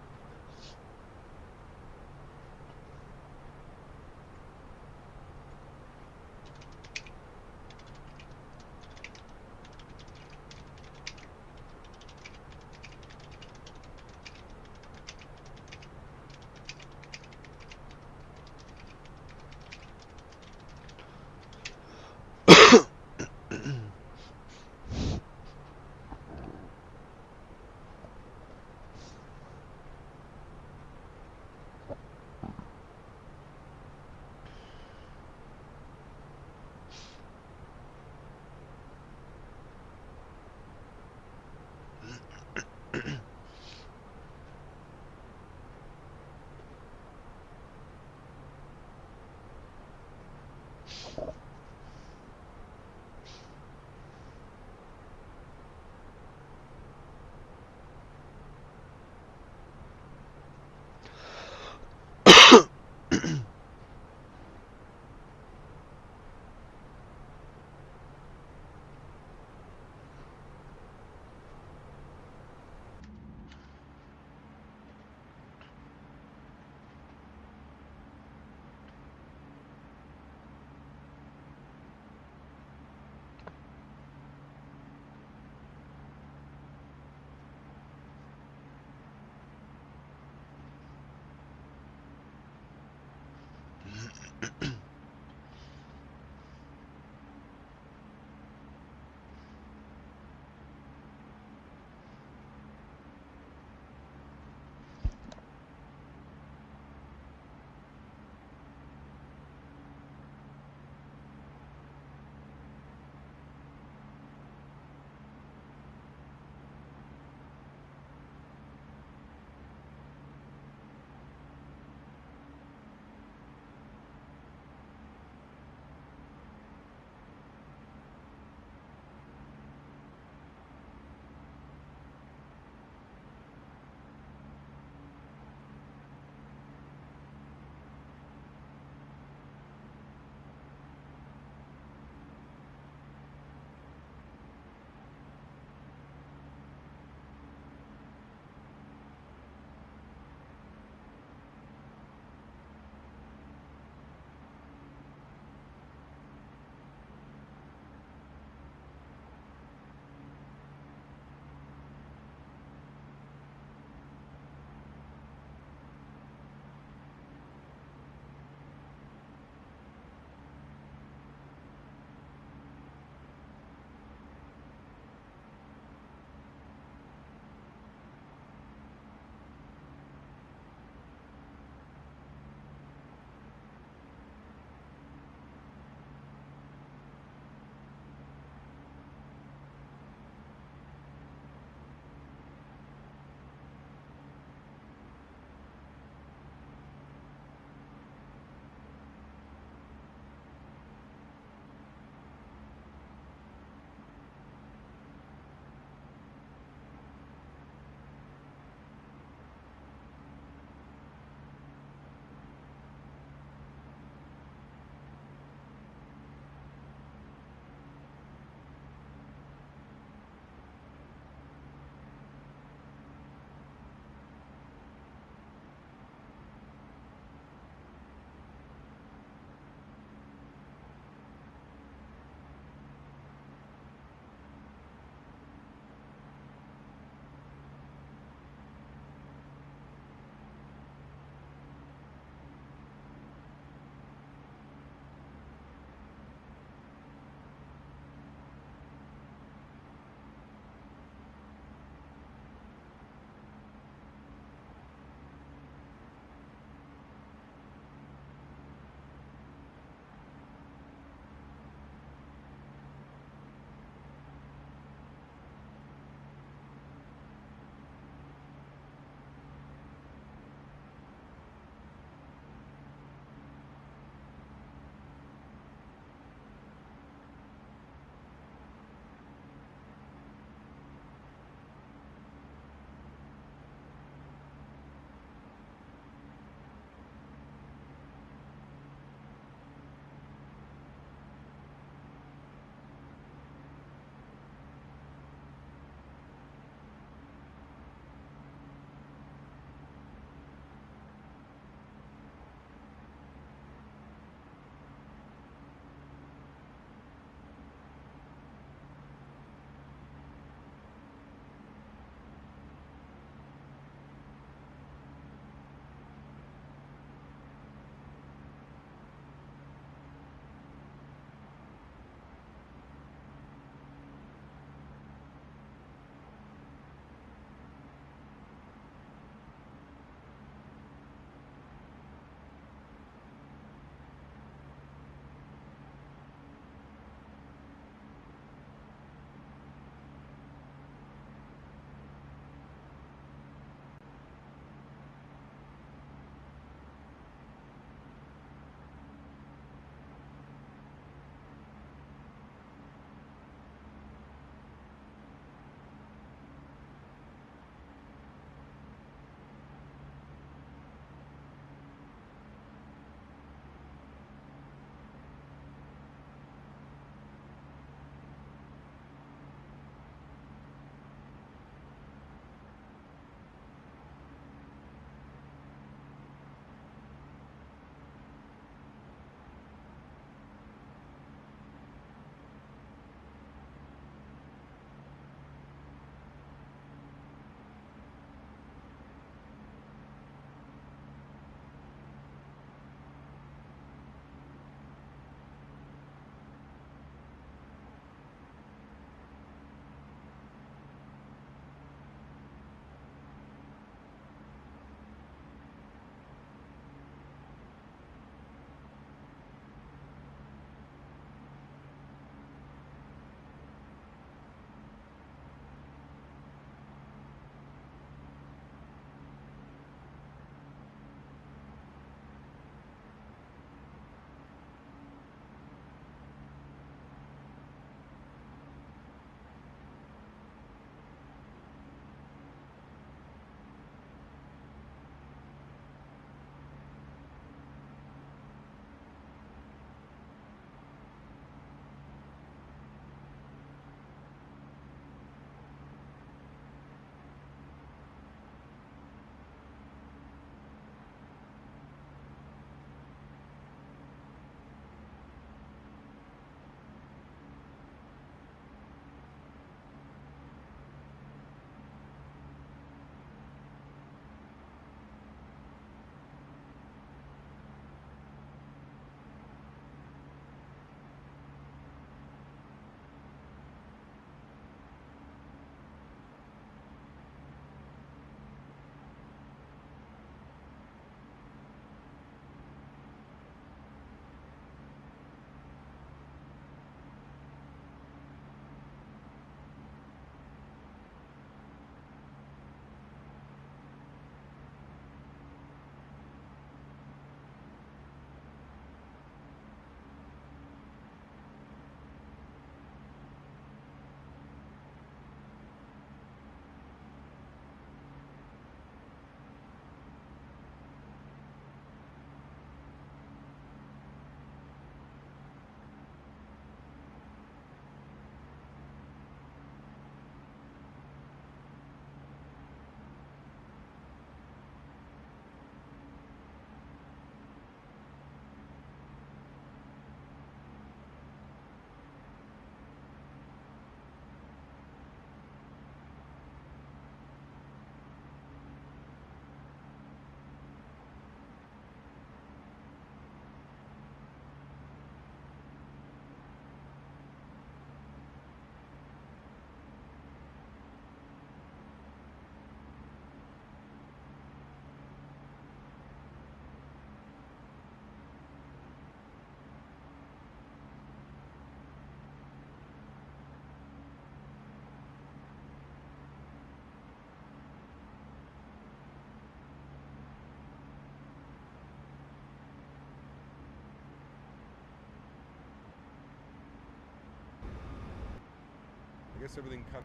guess everything kind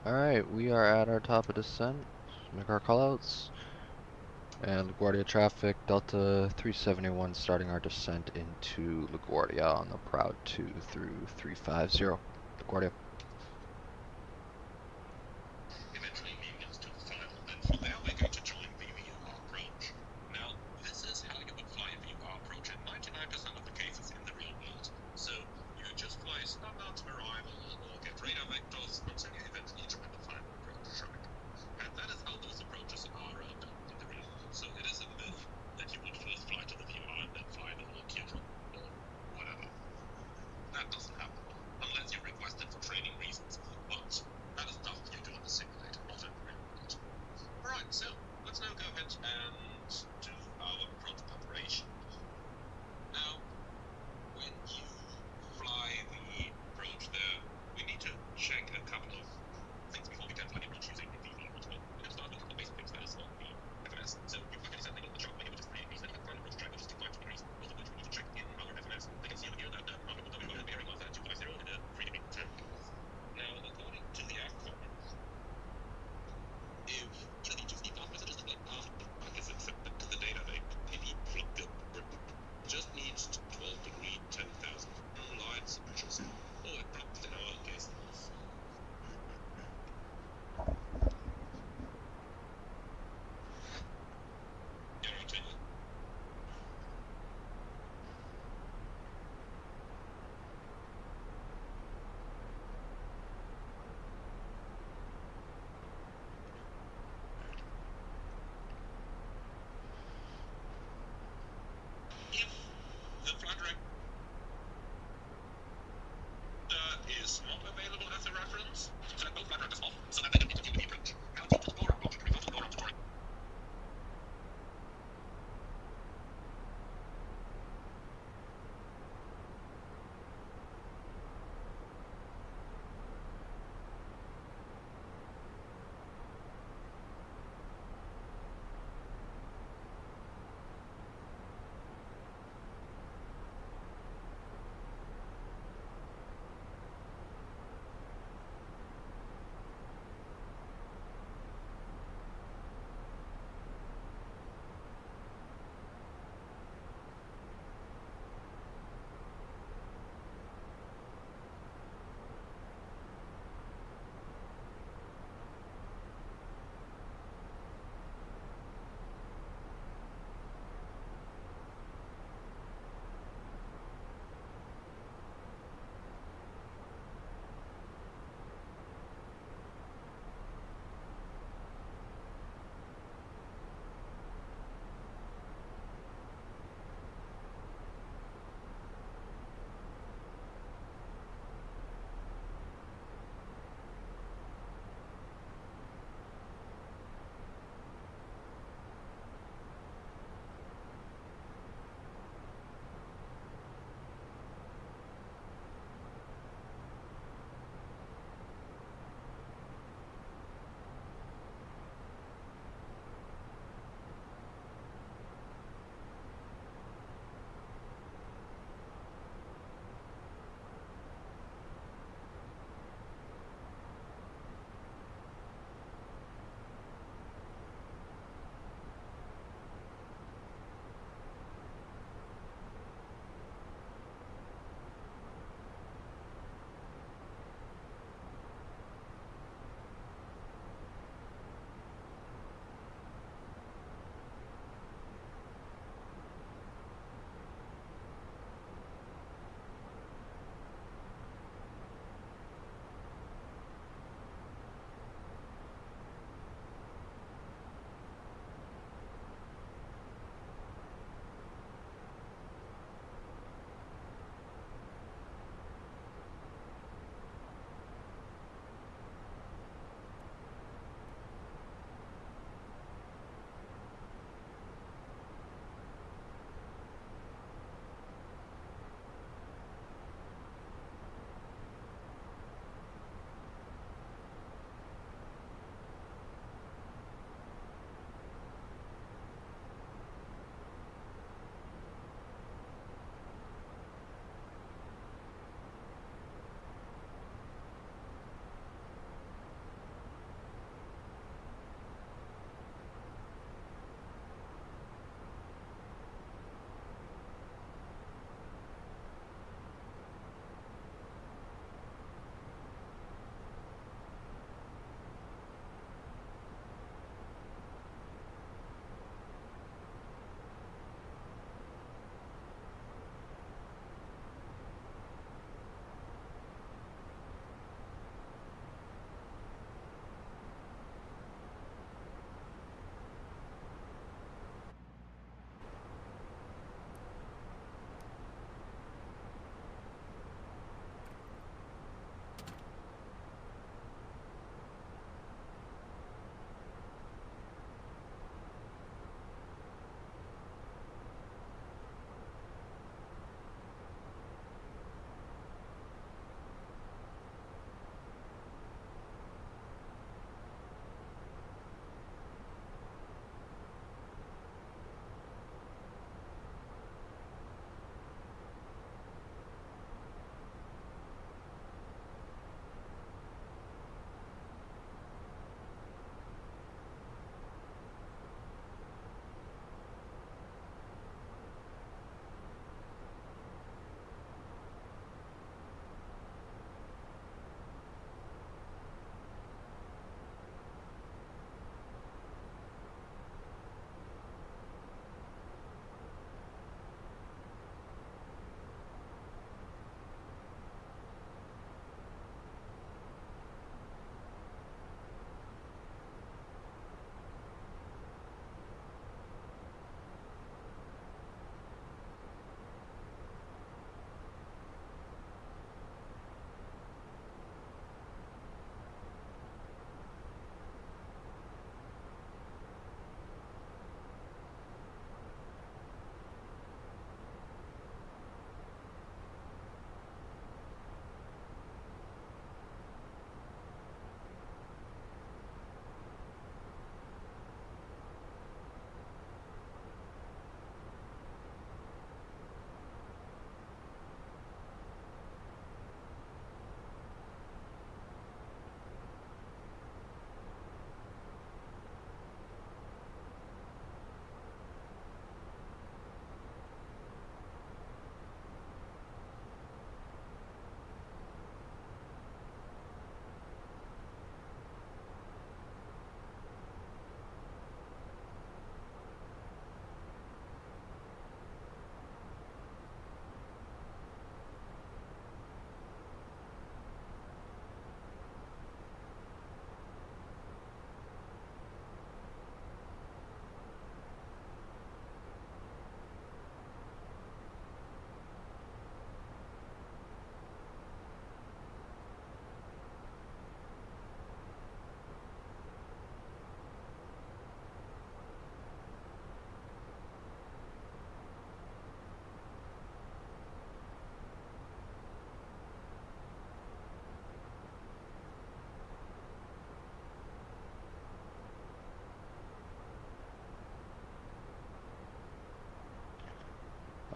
Alright, we are at our top of descent. Make our callouts. And LaGuardia traffic, Delta 371 starting our descent into LaGuardia on the Proud 2 through 350. LaGuardia. Eventually being gets to the final, and from there we're going to join the VUR approach. Now, this is how you would fly a VUR approach in 99% of the cases in the real world. So, you just fly standard arrival or get radar vectors until you eventually join the final approach track. And that is how those approaches are done in the real world. So it is a myth that you would first fly to the VUR and then fly the whole teardrop or whatever. That doesn't happen. Unless you request it for training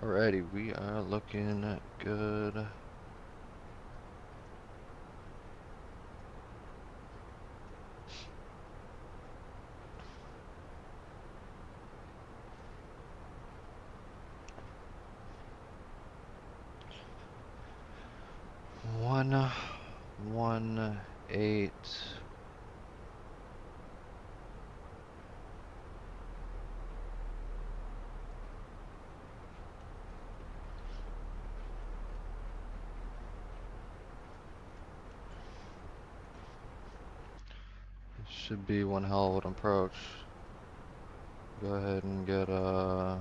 Alrighty, we are looking good. One, 8. Should be one hell of an approach. Go ahead and get our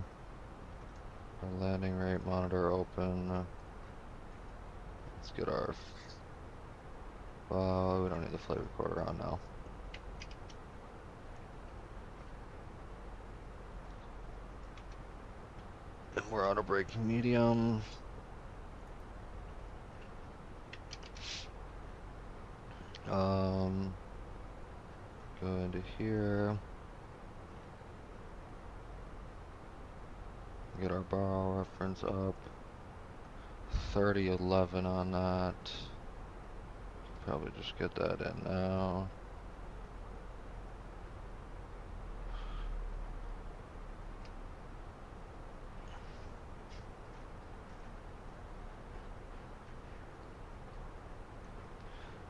landing rate monitor open. Let's get our. We don't need the flight recorder on now. And we're auto braking medium. Go into here. Get our borrow reference up. 3011 on that. Probably just get that in now.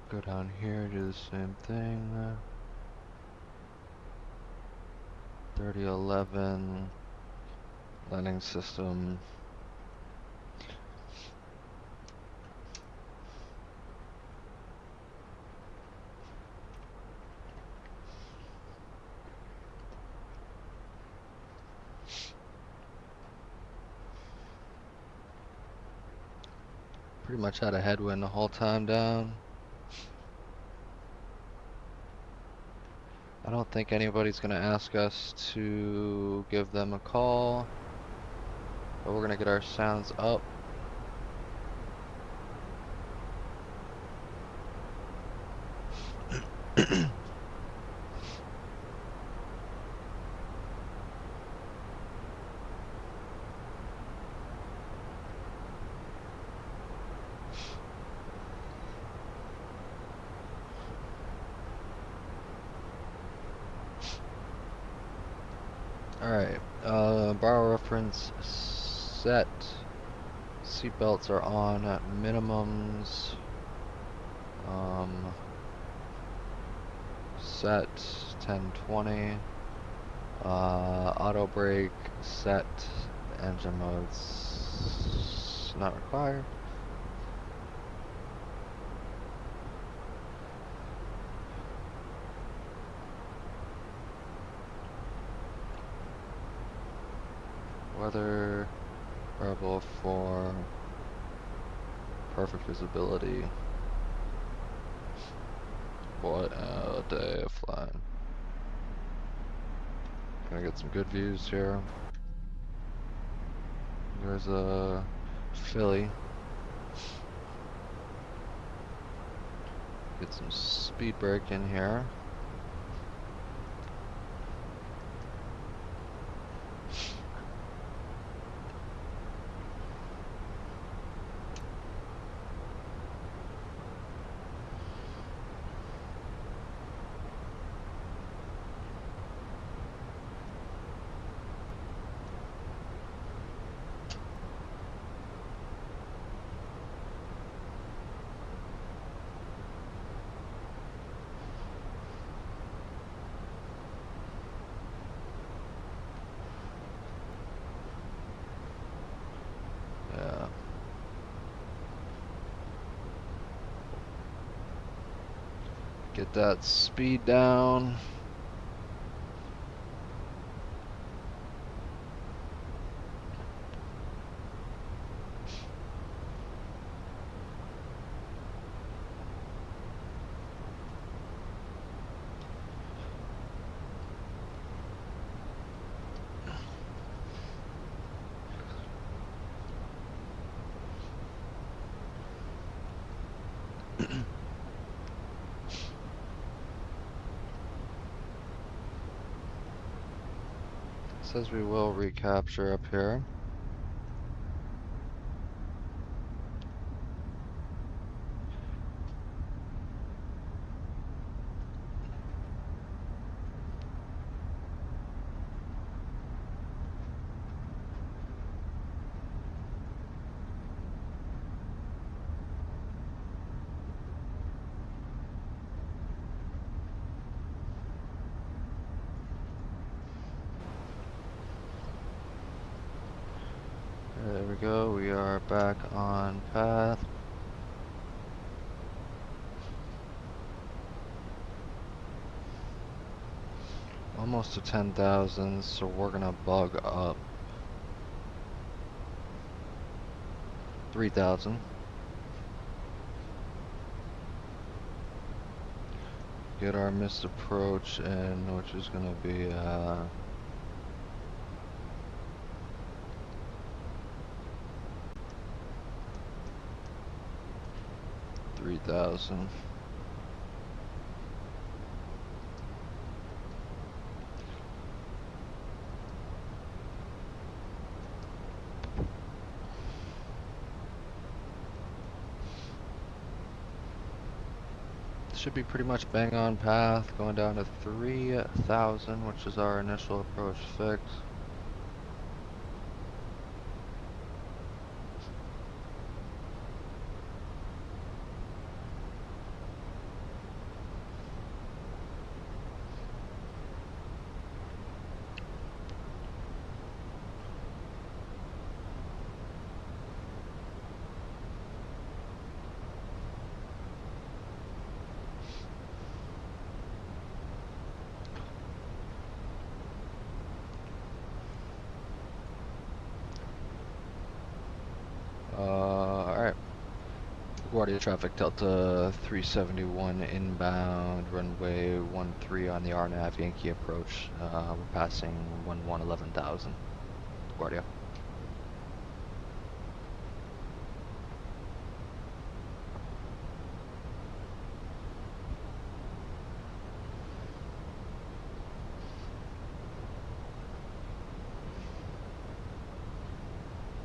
Go down here, do the same thing. 3011 landing system. Pretty much had a headwind the whole time down. I don't think anybody's gonna ask us to give them a call, but we're gonna get our sounds up. Alright, borrow reference set. Seatbelts are on at minimums. Set 1020. Auto brake set. Engine modes not required. Weather variable for perfect visibility. What a day of flying. Gonna get some good views here. There's a Philly. Get some speed brake in here. Yeah. Get that speed down. Says we will recapture up here. go. We are back on path. Almost to 10,000, so we're gonna bug up 3,000. Get our missed approach in, which is gonna be 3,000. Should be pretty much bang on path, going down to 3,000, which is our initial approach fix. Alright. LaGuardia traffic, Delta 371 inbound, runway 13 on the RNAV Yankee approach. We're passing 11,000. LaGuardia.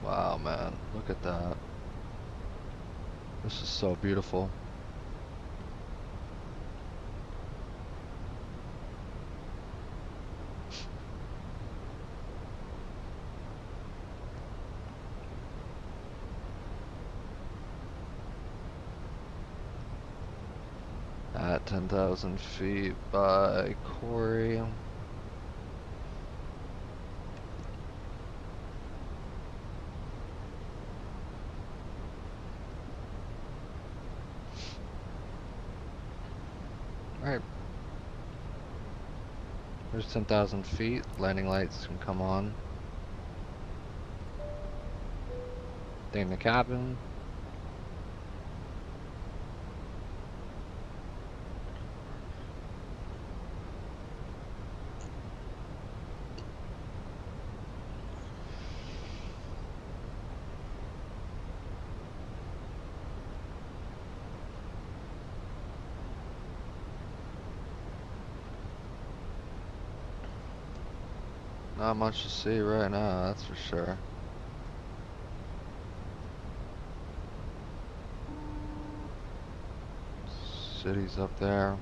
Wow, man, look at that. This is so beautiful. At 10,000 feet by Corey. Alright. There's 10,000 feet. Landing lights can come on. Stay in the cabin. Not much to see right now, that's for sure. City's up there.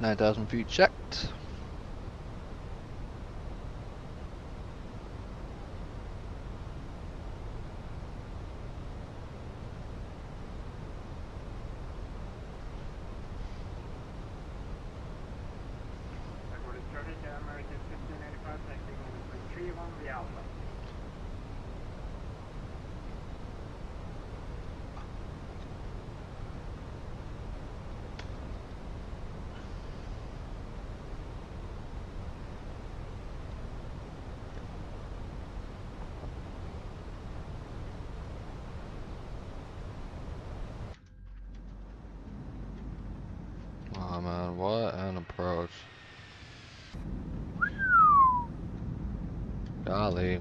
Nine 9,000 feet checked. man, what an approach. Golly.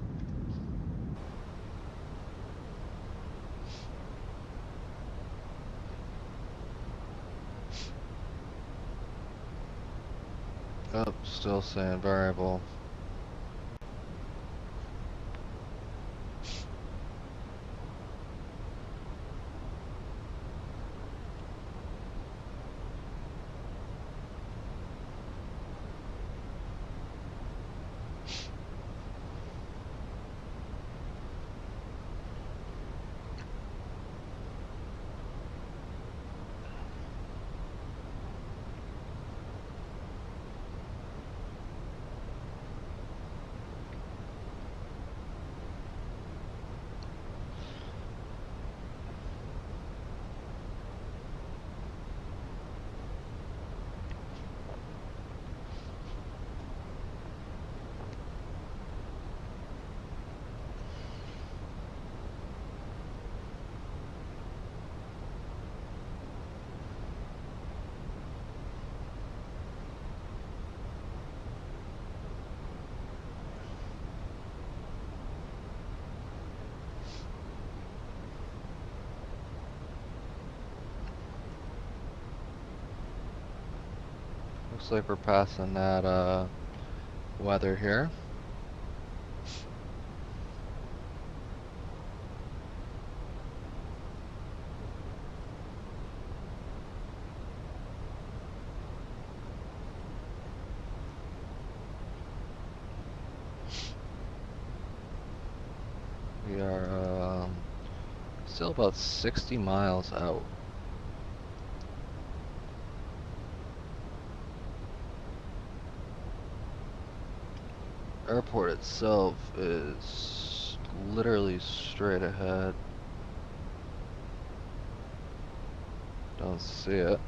Oh, still saying variable. Looks like we're passing that weather here. We are still about 60 miles out. Airport itself is literally straight ahead. Don't see it.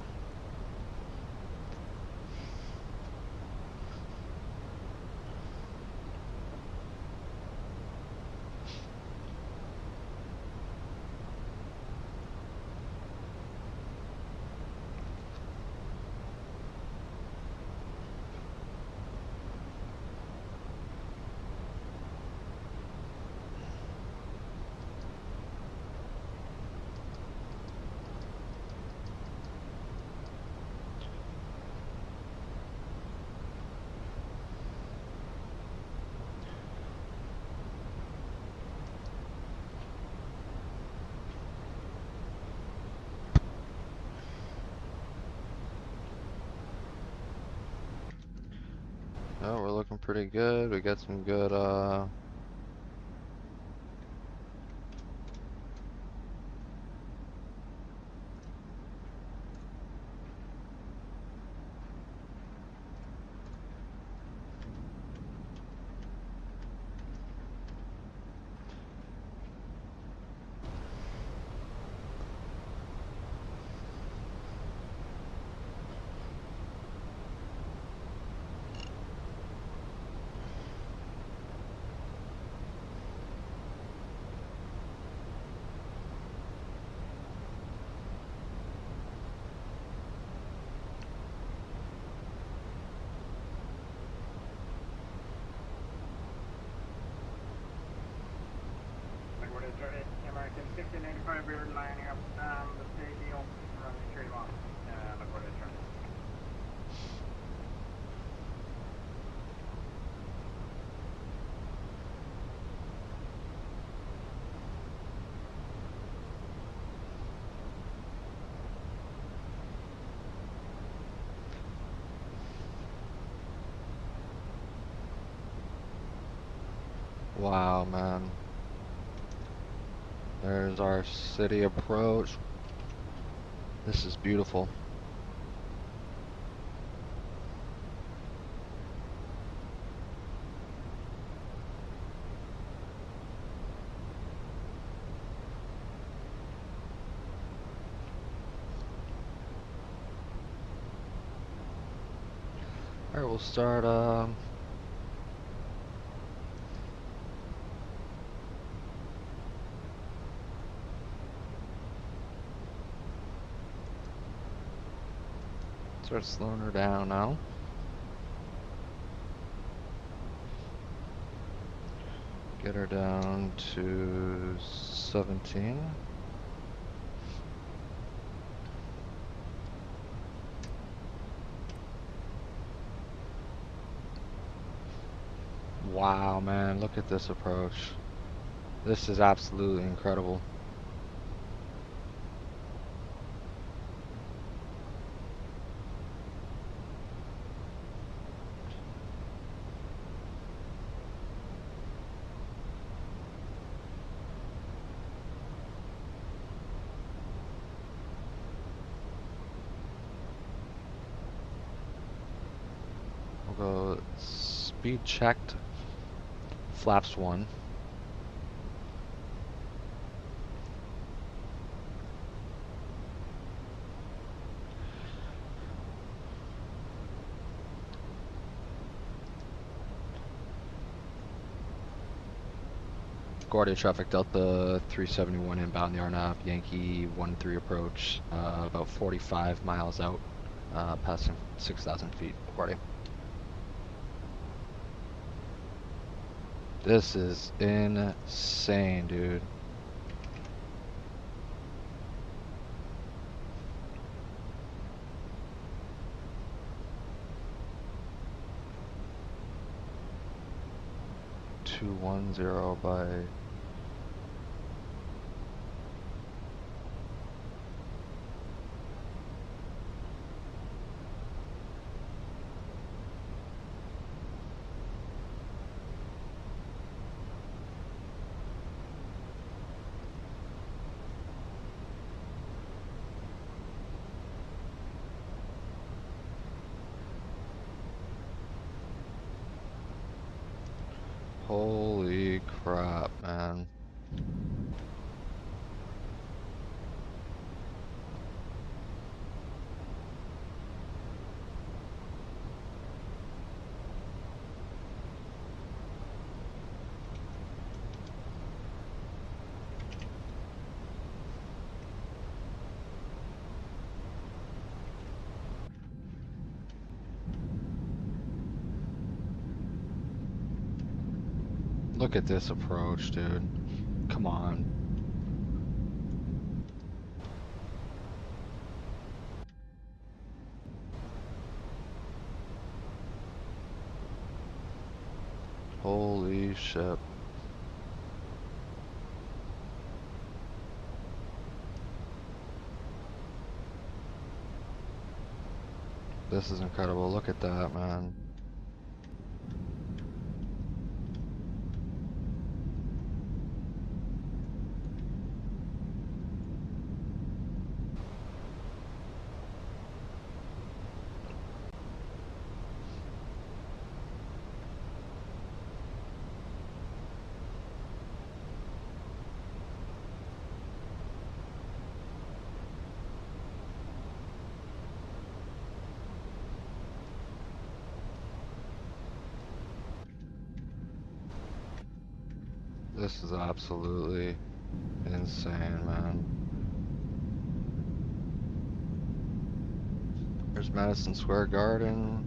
Oh, we're looking pretty good. We got some good American 1685, we're lining up the stadium, running 31, LaGuardia Charlie. wow, man. There's our city approach. This is beautiful. Alright, we'll start Start slowing her down now. Get her down to 17. Wow, man, look at this approach. This is absolutely incredible. We'll go speed checked, flaps 1. LaGuardia traffic Delta 371 inbound the RNAV, Yankee 13 approach, about 45 miles out, passing 6,000 feet, LaGuardia. This is insane, dude. .210 by... Holy crap, man. Look at this approach, dude. Come on. Holy shit. This is incredible. Look at that, man. This is absolutely insane, man. There's Madison Square Garden,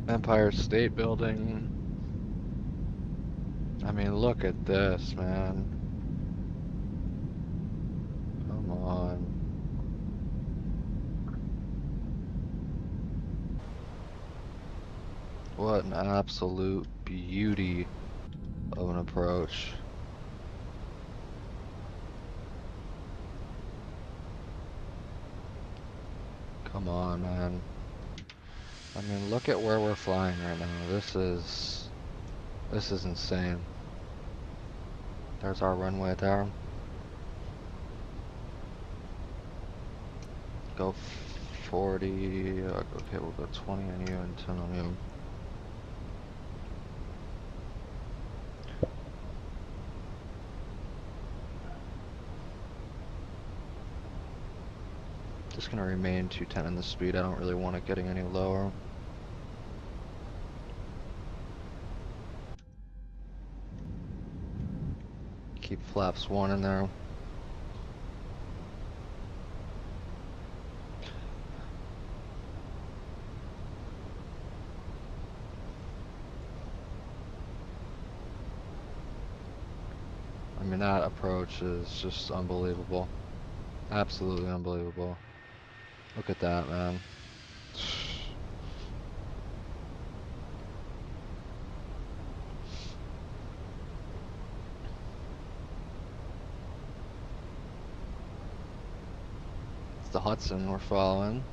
Empire State Building. I mean, look at this, man. Come on. What an absolute beauty of an approach. Come on, man. I mean, look at where we're flying right now. This is insane. There's our runway there. Go 40. Okay, we'll go 20 on you and 10 on you. Just gonna remain 210 in the speed. I don't really want it getting any lower. Keep flaps 1 in there. mean, that approach is just unbelievable. Absolutely unbelievable. Look at that, man. It's the Hudson we're following.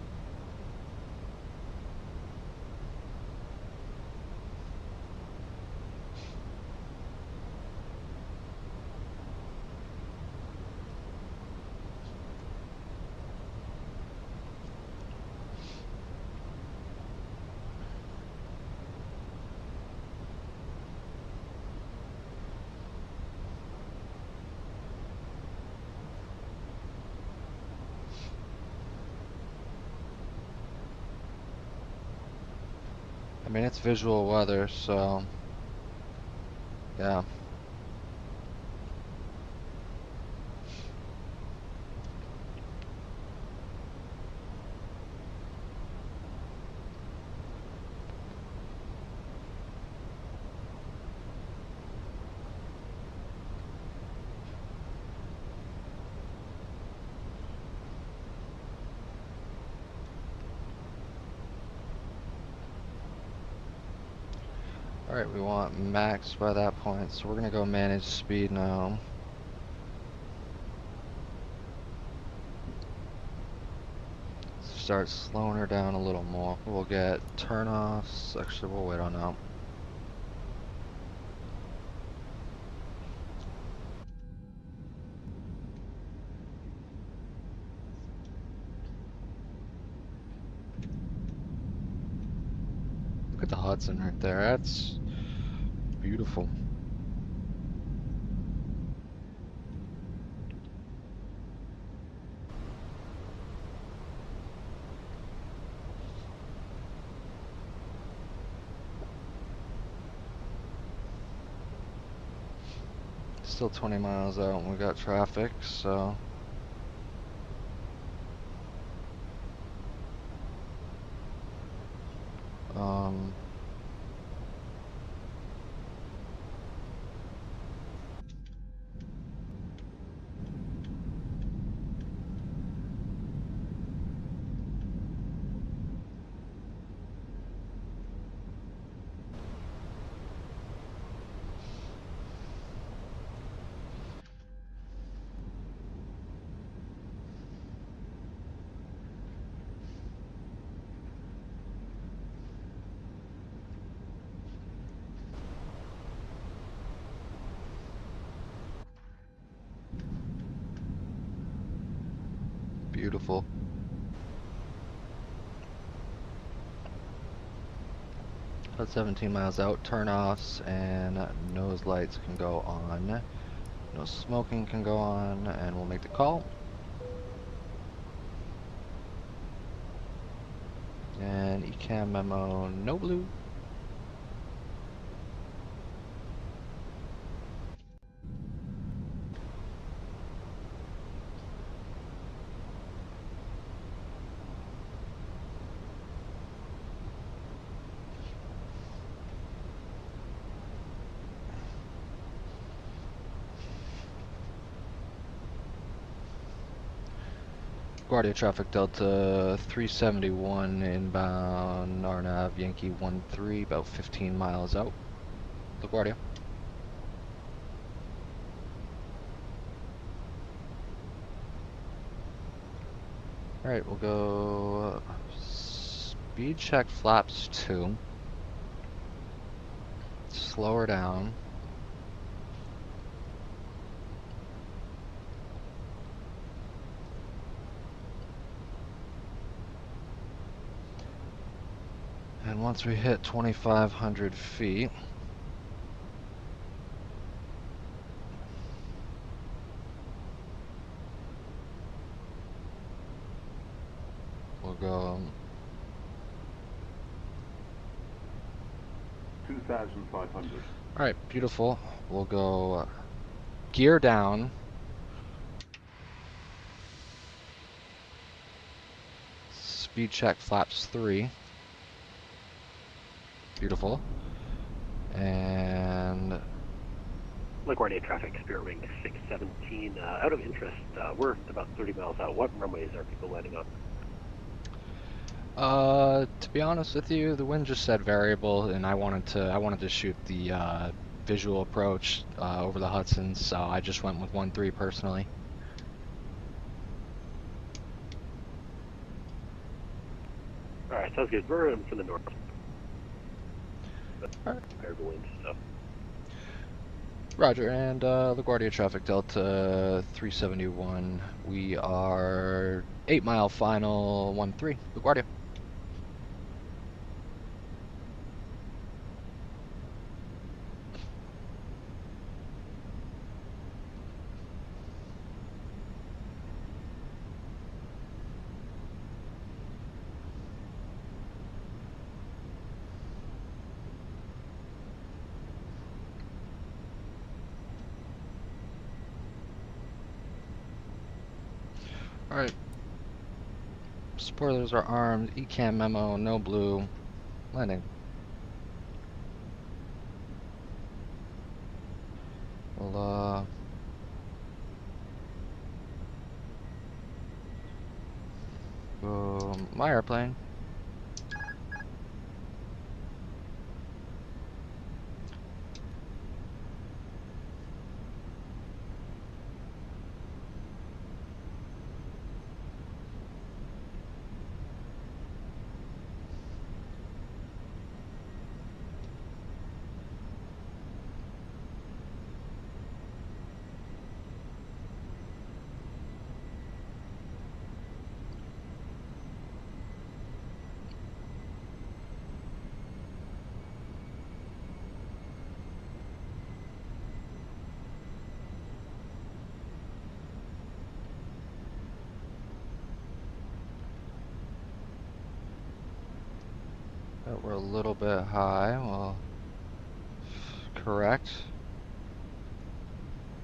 I mean, it's visual weather, so yeah. Alright, we want max by that point, so we're gonna go manage speed now. Start slowing her down a little more. We'll get turnoffs. Actually, we'll wait on that. Look at the Hudson right there. That's beautiful. Still 20 miles out and we got traffic, so beautiful. About 17 miles out, turnoffs and nose lights can go on. No smoking can go on, and we'll make the call. And ECAM memo, no blue. Guardia traffic Delta 371 inbound RNAV Yankee 13, about 15 miles out. LaGuardia. Alright, we'll go speed check flaps 2. Slow her down. And once we hit 2,500 feet, we'll go 2,500. Alright, beautiful. We'll go gear down. Speed check flaps 3. Beautiful. And LaGuardia traffic, Spirit Ring 617. Out of interest, we're about 30 miles out. What runways are people landing on? To be honest with you, the wind just said variable, and I wanted to shoot the visual approach over the Hudson, so I just went with 1-3 personally. All right, sounds good. We're from the north. All right. Variable wind, so. Roger, and LaGuardia traffic Delta 371. We are 8 mile final 1-3. LaGuardia. Alright. Spoilers are armed. ECAM memo, no blue. Landing. We'll, go my airplane. We're a little bit high. We'll correct.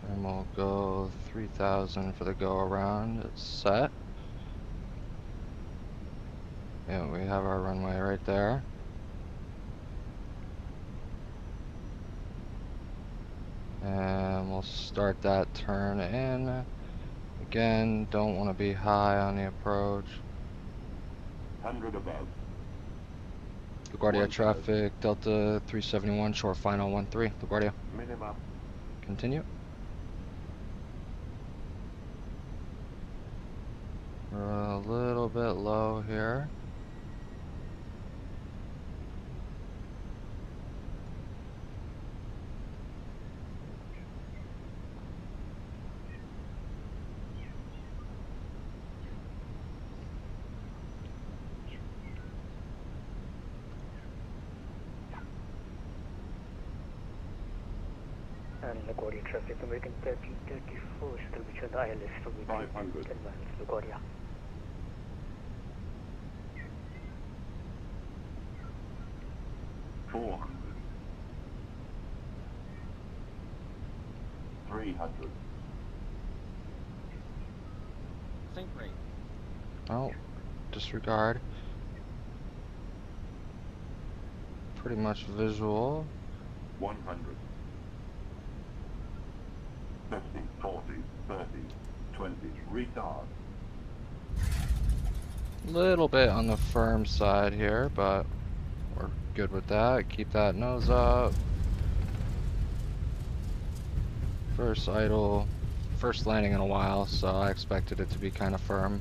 And we'll go 3,000 for the go around. It's set. Yeah, we have our runway right there. And we'll start that turn in. Again, don't want to be high on the approach. 100 above. LaGuardia traffic, Delta 371, short final 1-3. LaGuardia. Minimum. Continue. We're a little bit low here. And LaGuardia traffic, American 1334, still between the ILS for 500. 10 miles, LaGuardia. $400. 300. Sync rate. Oh, disregard. Pretty much visual. 100. 50, 40, 30, 20. Retard. Little bit on the firm side here, but we're good with that. Keep that nose up. First idle, first landing in a while, so I expected it to be kind of firm.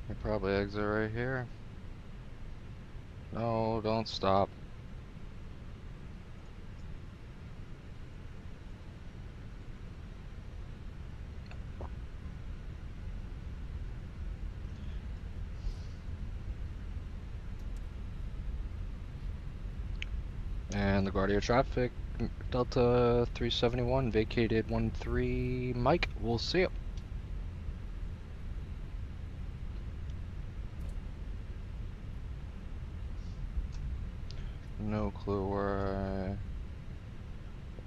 You probably exit right here. No, don't stop. And LaGuardia traffic, Delta 371, vacated 1-3. Mike, we'll see you. No clue where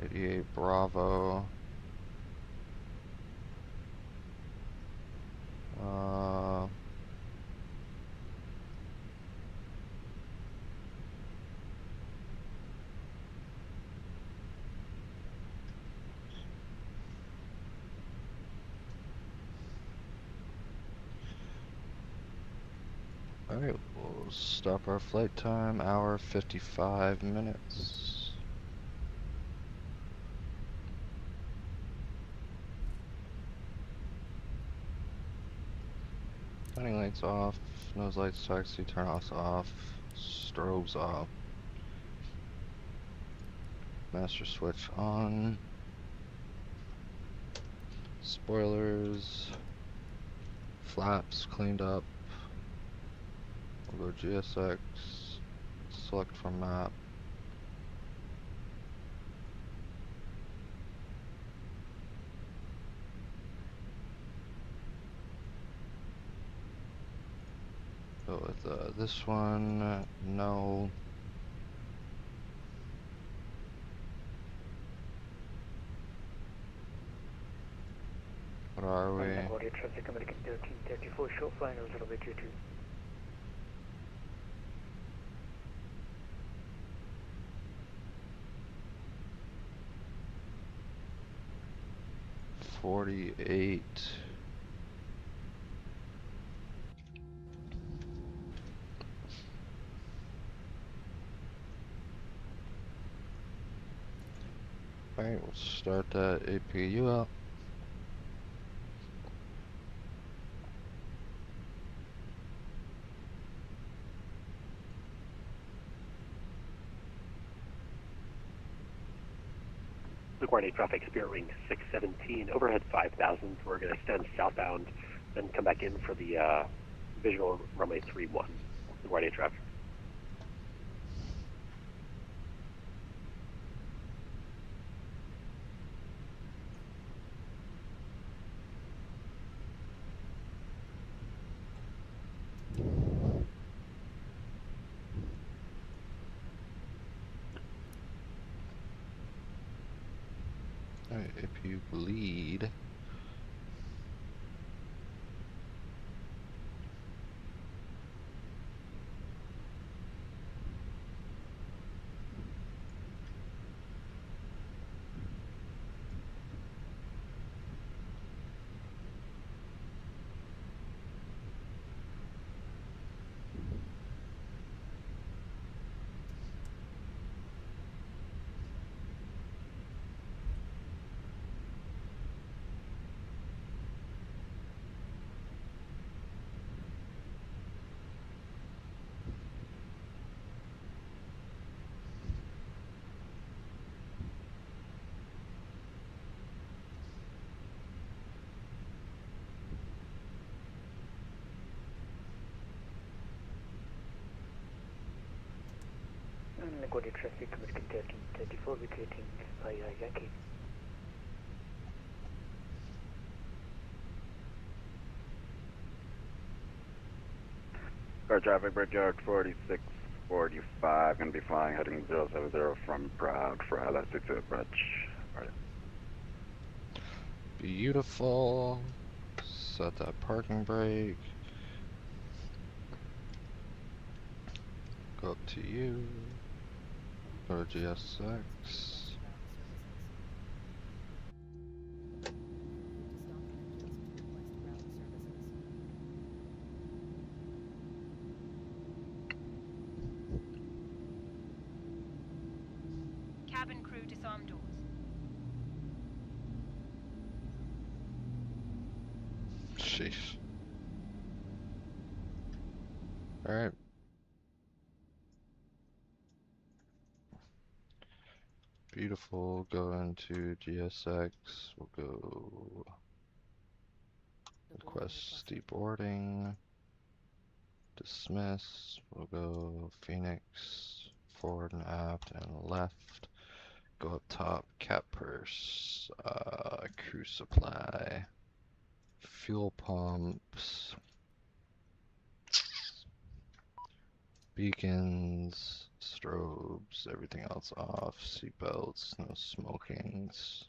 88 Bravo. Alright, we'll stop our flight time, hour 55 minutes. Turning lights off, nose lights, taxi, turn offs off, strobes off. Master switch on. Spoilers. Flaps cleaned up. We'll go GSX. Select from map. Go with this one. No. What are we? Audio traffic American 1334, short flying 022. $48. Alright, we'll start that APU up. LaGuardia traffic, Spirit Ring 617, overhead 5,000. We're going to extend southbound, then come back in for the visual runway 31. LaGuardia traffic. Alright, APU bleed. LaGuardia traffic American 1334, vacating via Yankee. Car traffic, Brickyard 4645, going to be flying heading 070 from Proud for LS62 approach. Right. Beautiful. Set that parking brake. Go up to you. Go to GSX. Cabin crew disarm doors. Sheesh. Alright. Beautiful. Go into GSX. We'll go request deboarding. Dismiss. We'll go Phoenix. Forward and aft and left. Go up top. Cap purse. Crew supply. Fuel pumps. Beacons, strobes, everything else off, seatbelts, no smokings.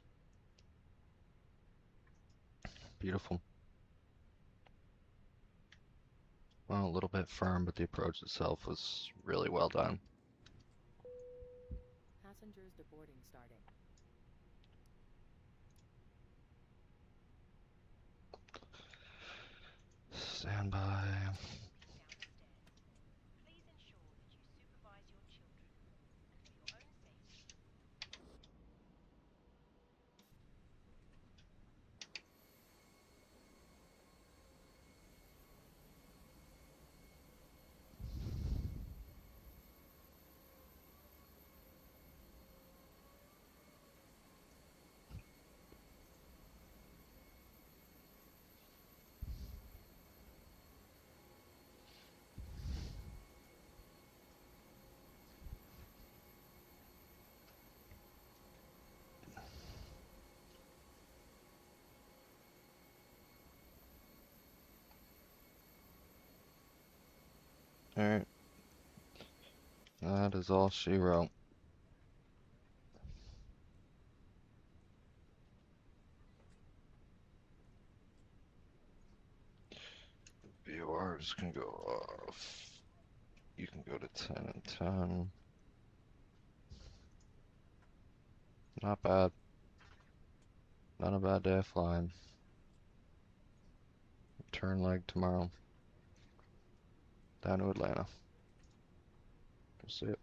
Beautiful. Well, a little bit firm, but the approach itself was really well done. Passengers deboarding starting. Stand by. Alright. That is all she wrote. VORs can go off. You can go to 10 and 10. Not bad. Not a bad day of flying. Turn leg tomorrow. Down to Atlanta. We'll see it.